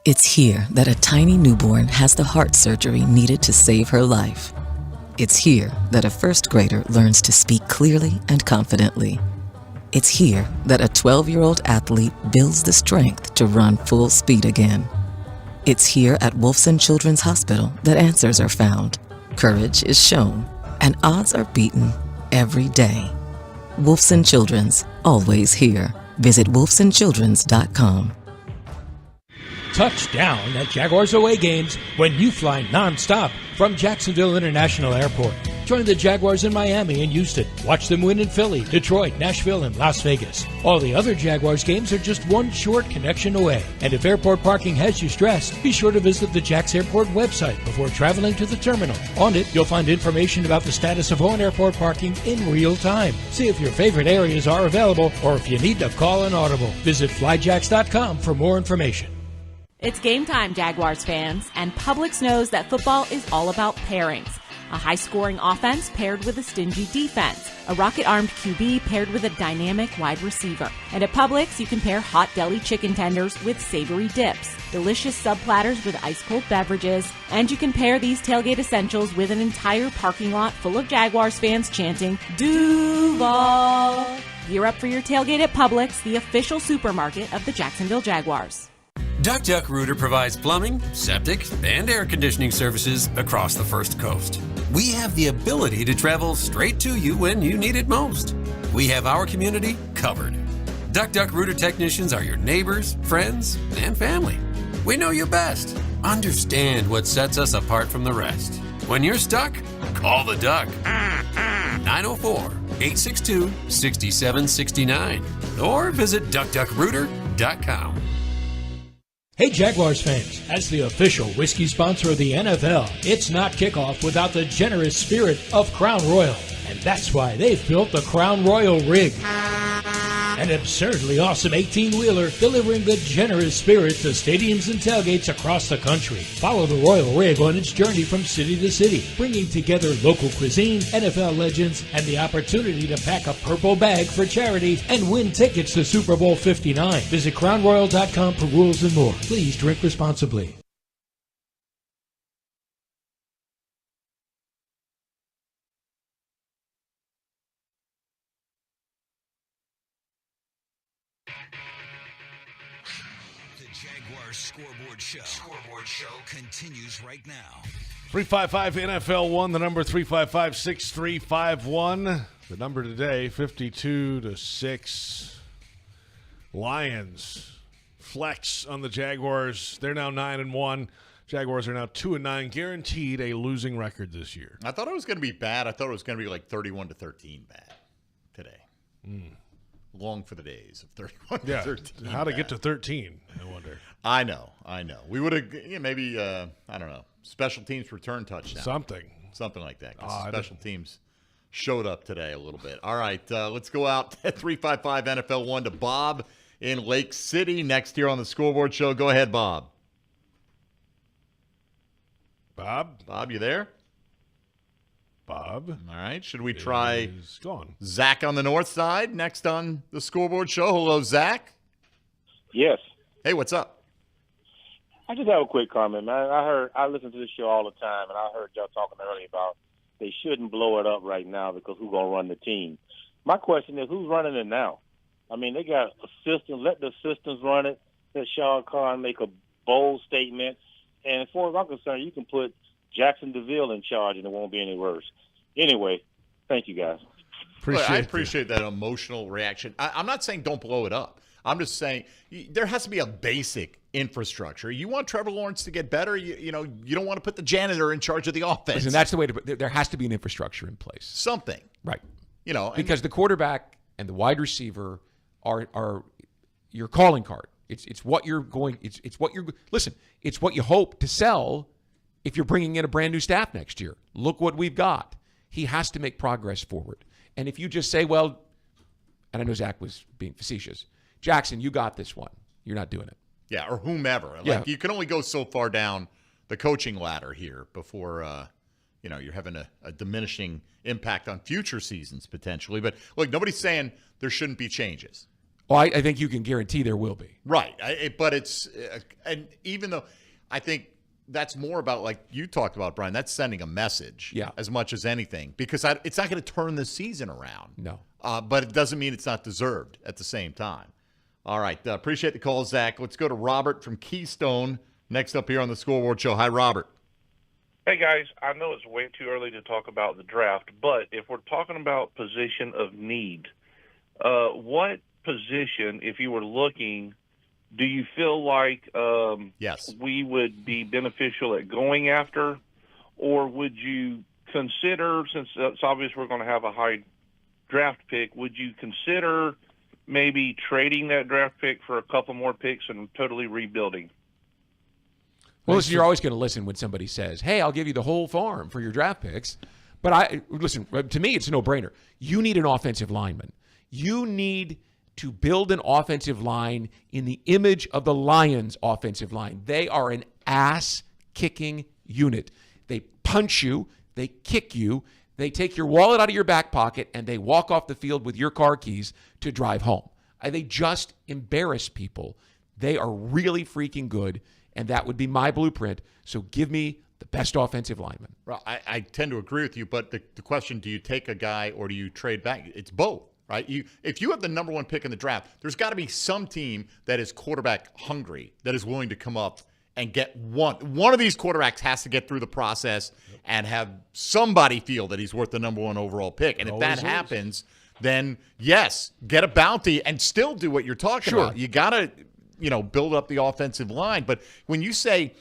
It's here that a tiny newborn has the heart surgery needed to save her life. It's here that a first grader learns to speak clearly and confidently. It's here that a 12-year-old athlete builds the strength to run full speed again. It's here at Wolfson Children's Hospital that answers are found, courage is shown, and odds are beaten every day. Wolfson Children's, always here. Visit wolfsonchildrens.com. Touchdown at Jaguars away games when you fly nonstop from Jacksonville International Airport. Join the Jaguars in Miami and Houston. Watch them win in Philly, Detroit, Nashville, and Las Vegas. All the other Jaguars games are just one short connection away. And if airport parking has you stressed, be sure to visit the Jax Airport website before traveling to the terminal. On it, you'll find information about the status of on-airport parking in real time. See if your favorite areas are available or if you need to call an audible. Visit flyjax.com for more information. It's game time, Jaguars fans, and Publix knows that football is all about pairings. A high-scoring offense paired with a stingy defense. a rocket-armed QB paired with a dynamic wide receiver. And at Publix, you can pair hot deli chicken tenders with savory dips, delicious sub platters with ice-cold beverages, and you can pair these tailgate essentials with an entire parking lot full of Jaguars fans chanting, Duval! Gear up for your tailgate at Publix, the official supermarket of the Jacksonville Jaguars. Duck Duck Rooter provides plumbing, septic, and air conditioning services across the First Coast. We have the ability to travel straight to you when you need it most. We have our community covered. Duck Duck Rooter technicians are your neighbors, friends, and family. We know you best. Understand what sets us apart from the rest. When you're stuck, call the Duck. 904-862-6769 or visit duckduckrooter.com. Hey Jaguars fans, as the official whiskey sponsor of the NFL, it's not kickoff without the generous spirit of Crown Royal. And that's why they've built the Crown Royal Rig. An absurdly awesome 18-wheeler delivering the generous spirit to stadiums and tailgates across the country. Follow the Royal Rig on its journey from city to city, bringing together local cuisine, NFL legends, and the opportunity to pack a purple bag for charity and win tickets to Super Bowl 59. Visit crownroyal.com for rules and more. Please drink responsibly. Scoreboard Show continues right now. 355 NFL1, the number 355-6351. The number today, 52-6. Lions flex on the Jaguars. They're now 9-1. Jaguars are now 2-9, guaranteed a losing record this year. I thought it was going to be bad. I thought it was going to be like 31-13 bad today. Long for the days of 31-13. How to get to 13, I wonder. I know. We would have maybe, I don't know, special teams return touchdown. Something like that. 'Cause special teams showed up today a little bit. All right, let's go out at 355 NFL1 to Bob in Lake City next here on the Scoreboard Show. Go ahead, Bob. Bob, you there? Bob. All right, should we try Zach on the north side next on the Scoreboard Show? Hello, Zach. Yes. Hey, what's up? I just have a quick comment, man. I listen to this show all the time, and I heard y'all talking earlier about they shouldn't blow it up right now because who's going to run the team. My question is, who's running it now? I mean, they got assistants. Let the assistants run it. Let Sean Khan make a bold statement. And as far as I'm concerned, you can put Jackson DeVille in charge, and it won't be any worse. Anyway, thank you, guys. I appreciate that emotional reaction. I'm not saying don't blow it up. I'm just saying there has to be a basic infrastructure. You want Trevor Lawrence to get better, you don't want to put the janitor in charge of the offense. Listen, that's the way to. There has to be an infrastructure in place. Something, right? Because the quarterback and the wide receiver are your calling card. It's what you're going. It's what you're. Listen, it's what you hope to sell if you're bringing in a brand new staff next year. Look what we've got. He has to make progress forward. And if you just say, well, and I know Zach was being facetious, Jackson, you got this one. You're not doing it. Yeah, or whomever. Like you can only go so far down the coaching ladder here before you're having a diminishing impact on future seasons potentially. But look, nobody's saying there shouldn't be changes. Well, I think you can guarantee there will be. Right, but it's and even though I think that's more about, like you talked about, Brian, that's sending a message as much as anything, because it's not going to turn the season around. No. But it doesn't mean it's not deserved at the same time. All right. Appreciate the call, Zach. Let's go to Robert from Keystone next up here on the Scoreboard Show. Hi, Robert. Hey, guys. I know it's way too early to talk about the draft, but if we're talking about position of need, what position, if you were looking, do you feel like we would be beneficial at going after, or would you consider, since it's obvious we're going to have a high draft pick, would you consider maybe trading that draft pick for a couple more picks and totally rebuilding? Well, listen, you're always going to listen when somebody says, hey, I'll give you the whole farm for your draft picks. But listen, to me, it's a no-brainer. You need an offensive lineman. You need to build an offensive line in the image of the Lions' offensive line. They are an ass-kicking unit. They punch you. They kick you. They take your wallet out of your back pocket and they walk off the field with your car keys to drive home. They just embarrass people. They are really freaking good, and that would be my blueprint. So give me the best offensive lineman. Well, I tend to agree with you, but the question, do you take a guy or do you trade back? It's both, right? If you have the number one pick in the draft, there's got to be some team that is quarterback hungry, that is willing to come up and get one. One of these quarterbacks has to get through the process and have somebody feel that he's worth the number one overall pick. And if that happens, then yes, get a bounty and still do what you're talking about. You got to, build up the offensive line. But when you say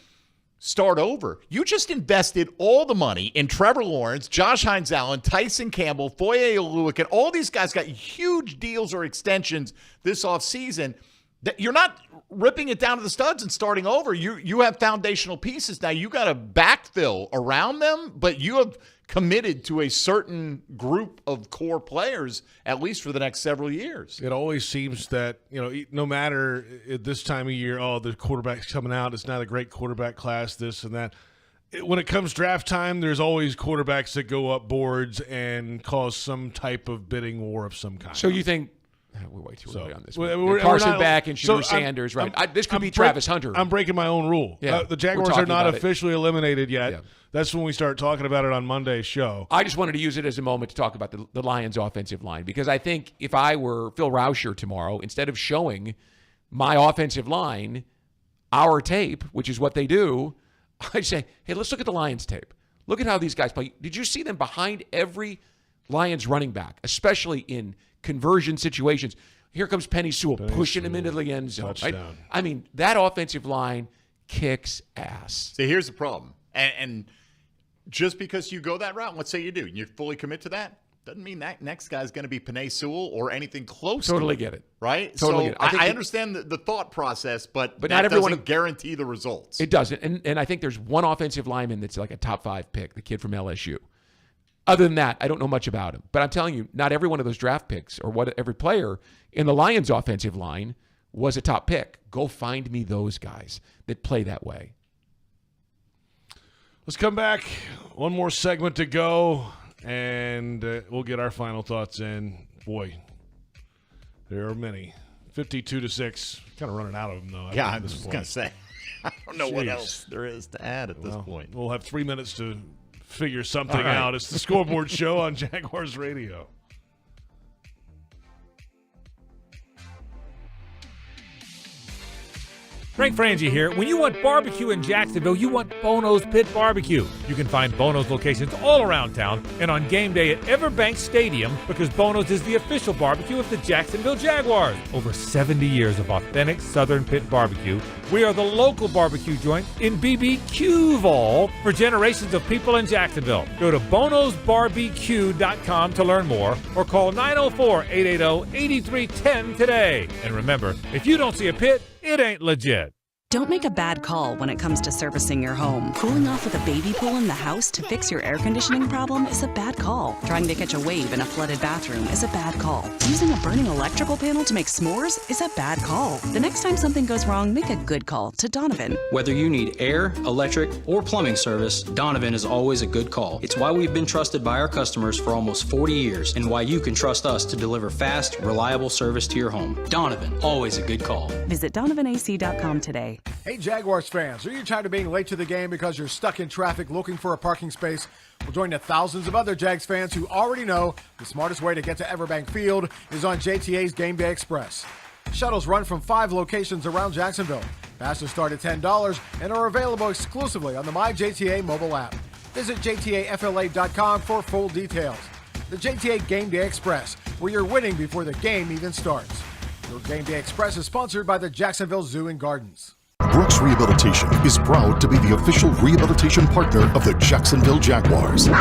start over, you just invested all the money in Trevor Lawrence, Josh Hines-Allen, Tyson Campbell, Foye Oluokun. All these guys got huge deals or extensions this offseason. You're not ripping it down to the studs and starting over. You have foundational pieces. Now you got to backfill around them, but you have committed to a certain group of core players, at least for the next several years. It always seems that, no matter at this time of year, the quarterback's coming out, it's not a great quarterback class, this and that. When it comes draft time, there's always quarterbacks that go up boards and cause some type of bidding war of some kind. So you think we're way too early on this. Carson back and Shador Sanders, right? This could be Travis Hunter. I'm breaking my own rule. Yeah, the Jaguars are not officially eliminated yet. Yeah. That's when we start talking about it on Monday's show. I just wanted to use it as a moment to talk about the Lions' offensive line, because I think if I were Phil Rauscher tomorrow, instead of showing my offensive line our tape, which is what they do, I'd say, hey, let's look at the Lions' tape. Look at how these guys play. Did you see them behind every Lions running back, especially in conversion situations? Here comes Penny Sewell pushing him into the end zone. Right? I mean, that offensive line kicks ass. See, here's the problem. And just because you go that route, let's say you do, and you fully commit to that, doesn't mean that next guy's going to be Penny Sewell or anything close totally to it. Get it. Right? Totally so get it. I understand the thought process, but that not everyone doesn't guarantee the results. It doesn't. And I think there's one offensive lineman that's like a top 5 pick, the kid from LSU. Other than that, I don't know much about him. But I'm telling you, not every one of those draft picks or every player in the Lions offensive line was a top pick. Go find me those guys that play that way. Let's come back. One more segment to go, and we'll get our final thoughts in. Boy, there are many. 52-6. Kind of running out of them, though. Yeah, I'm just going to say. I don't know what else there is to add at this point. We'll have 3 minutes to figure something out. It's the Scoreboard Show on Jaguars Radio. Frank Frangie here. When you want barbecue in Jacksonville, you want Bono's Pit Barbecue. You can find Bono's locations all around town and on game day at Everbank Stadium, because Bono's is the official barbecue of the Jacksonville Jaguars. Over 70 years of authentic Southern Pit Barbecue. We are the local barbecue joint in BBQval for generations of people in Jacksonville. Go to bonosbarbecue.com to learn more, or call 904-880-8310 today. And remember, if you don't see a pit, it ain't legit. Don't make a bad call when it comes to servicing your home. Cooling off with a baby pool in the house to fix your air conditioning problem is a bad call. Trying to catch a wave in a flooded bathroom is a bad call. Using a burning electrical panel to make s'mores is a bad call. The next time something goes wrong, make a good call to Donovan. Whether you need air, electric, or plumbing service, Donovan is always a good call. It's why we've been trusted by our customers for almost 40 years, and why you can trust us to deliver fast, reliable service to your home. Donovan, always a good call. Visit DonovanAC.com today. Hey Jaguars fans, are you tired of being late to the game because you're stuck in traffic looking for a parking space? Well, join the thousands of other Jags fans who already know the smartest way to get to Everbank Field is on JTA's Game Day Express. Shuttles run from 5 locations around Jacksonville. Passes start at $10 and are available exclusively on the MyJTA mobile app. Visit JTAFLA.com for full details. The JTA Game Day Express, where you're winning before the game even starts. Your Game Day Express is sponsored by the Jacksonville Zoo and Gardens. Brooks Rehabilitation is proud to be the official rehabilitation partner of the Jacksonville Jaguars. We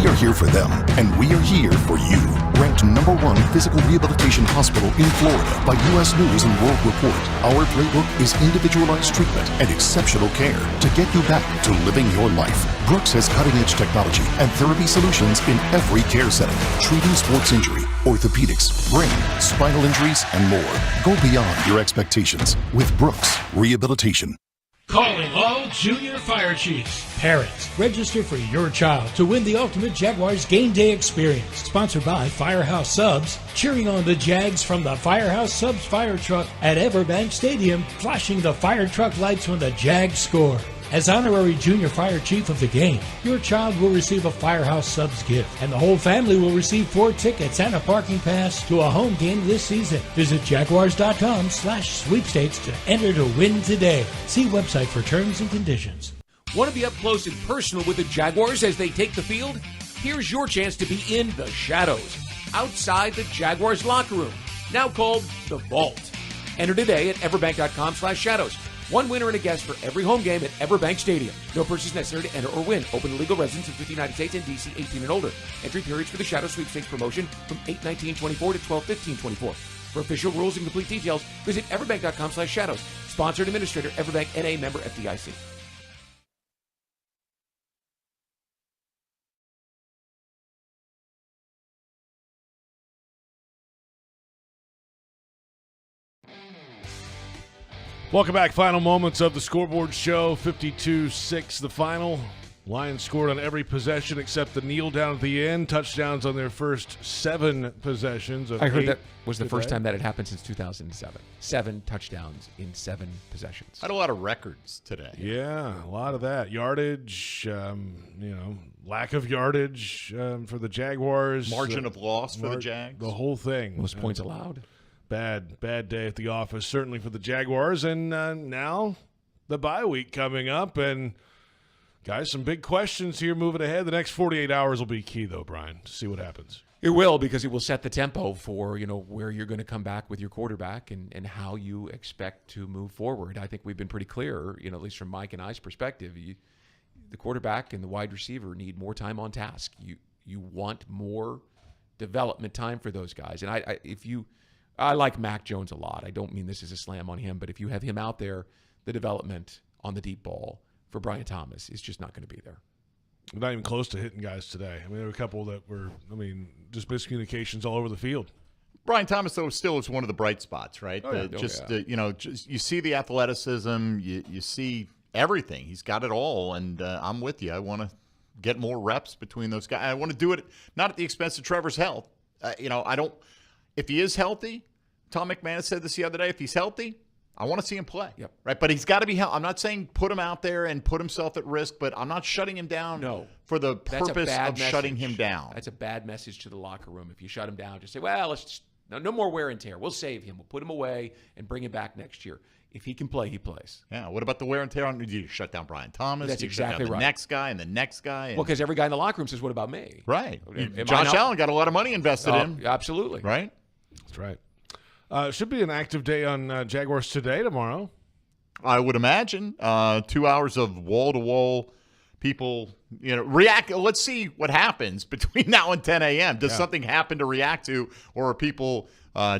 are here for them, and we are here for you. Ranked #1 physical rehabilitation hospital in Florida by U.S. News and World Report, our playbook is individualized treatment and exceptional care to get you back to living your life. Brooks has cutting-edge technology and therapy solutions in every care setting, treating sports injury, orthopedics, brain, spinal injuries, and more. Go beyond your expectations with Brooks Rehabilitation. Calling all Junior Fire Chiefs. Parents, register for your child to win the ultimate Jaguars game day experience. Sponsored by Firehouse Subs, cheering on the Jags from the Firehouse Subs fire truck at Everbank Stadium, flashing the fire truck lights when the Jags score. As honorary junior fire chief of the game, your child will receive a Firehouse Subs gift, and the whole family will receive 4 tickets and a parking pass to a home game this season. Visit Jaguars.com/sweepstakes to enter to win today. See website for terms and conditions. Want to be up close and personal with the Jaguars as they take the field? Here's your chance to be in the shadows, outside the Jaguars locker room, now called the Vault. Enter today at everbank.com/shadows. One winner and a guest for every home game at Everbank Stadium. No purchase necessary to enter or win. Open to legal residents of the United States and D.C. 18 and older. Entry periods for the Shadow Sweepstakes promotion from 8/19/24 to 12/15/24. For official rules and complete details, visit everbank.com/shadows. Sponsored administrator, Everbank N.A. member FDIC. Welcome back. Final moments of the Scoreboard Show. 52-6 the final. Lions scored on every possession except the kneel down at the end. Touchdowns on their first 7 possessions. I heard that was the first time that had happened since 2007. 7 touchdowns in 7 possessions. Had a lot of records today. Yeah, a lot of that. Yardage, lack of yardage for the Jaguars. Margin of loss for the Jags. The whole thing. Most points allowed. Bad day at the office, certainly for the Jaguars. And now the bye week coming up. And, guys, some big questions here moving ahead. The next 48 hours will be key, though, Brian, to see what happens. It will, because it will set the tempo for, where you're going to come back with your quarterback and how you expect to move forward. I think we've been pretty clear, at least from Mike and I's perspective. The quarterback and the wide receiver need more time on task. You want more development time for those guys. And I like Mac Jones a lot. I don't mean this as a slam on him, but if you have him out there, the development on the deep ball for Brian Thomas is just not going to be there. Not even close to hitting guys today. I mean, there were a couple that were, just miscommunications all over the field. Brian Thomas, though, still is one of the bright spots, right? You see the athleticism, you see everything. He's got it all, and I'm with you. I want to get more reps between those guys. I want to do it not at the expense of Trevor's health. I don't. If he is healthy, Tom McManus said this the other day, if he's healthy, I want to see him play. Yep. Right? But he's got to be healthy. I'm not saying put him out there and put himself at risk, but I'm not shutting him down for the purpose of shutting him down. That's a bad message to the locker room. If you shut him down, just say, well, no more wear and tear. We'll save him. We'll put him away and bring him back next year. If he can play, he plays. Yeah. What about the wear and tear? You shut down Brian Thomas. That's you exactly shut down right. The next guy and the next guy. Well, because every guy in the locker room says, what about me? Right. Josh Allen got a lot of money invested in. Absolutely. Right? That's right. Should be an active day on Jaguars Today tomorrow. I would imagine 2 hours of wall-to-wall people, react. Let's see what happens between now and 10 a.m. Does something happen to react to, or are people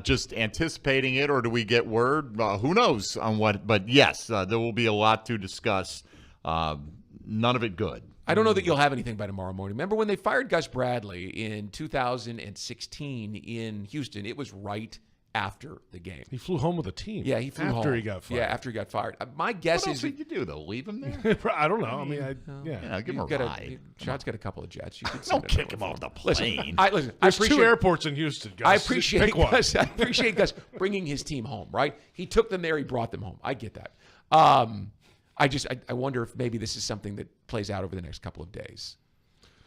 just anticipating it, or do we get word? Who knows on what? But yes, there will be a lot to discuss. None of it good. I don't know that you'll have anything by tomorrow morning. Remember when they fired Gus Bradley in 2016 in Houston? It was right after the game. He flew home with a team. Yeah, he flew home. After he got fired. Yeah, after he got fired. My guess What else is did you do, though? Leave him there? I don't know. Give him a ride. Sean's got a couple of jets. You could Don't kick him off the plane. Listen, There's 2 airports in Houston, Gus. I appreciate Pick one. Gus. I appreciate Gus bringing his team home, right? He took them there. He brought them home. I get that. I wonder if maybe this is something that plays out over the next couple of days.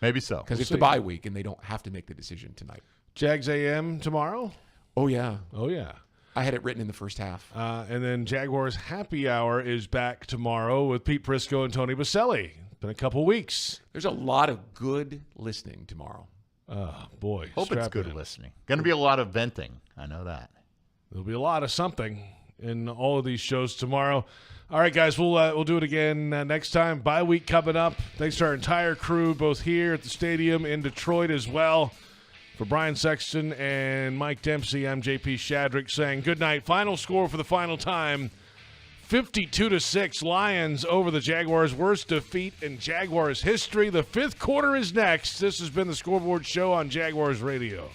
Maybe so. Because it's the bye week, and they don't have to make the decision tonight. Jags AM tomorrow? Oh, yeah. Oh, yeah. I had it written in the first half. And then Jaguars Happy Hour is back tomorrow with Pete Prisco and Tony Baselli. Been a couple weeks. There's a lot of good listening tomorrow. Oh, boy. Hope it's good listening. Going to be a lot of venting. I know that. There'll be a lot of something in all of these shows tomorrow. All right, guys, we'll do it again next time. Bye week coming up. Thanks to our entire crew, both here at the stadium in Detroit as well. For Brian Sexton and Mike Dempsey, I'm JP Shadrick saying good night. Final score for the final time, 52-6. Lions over the Jaguars. Worst defeat in Jaguars history. The 5th quarter is next. This has been the Scoreboard Show on Jaguars Radio.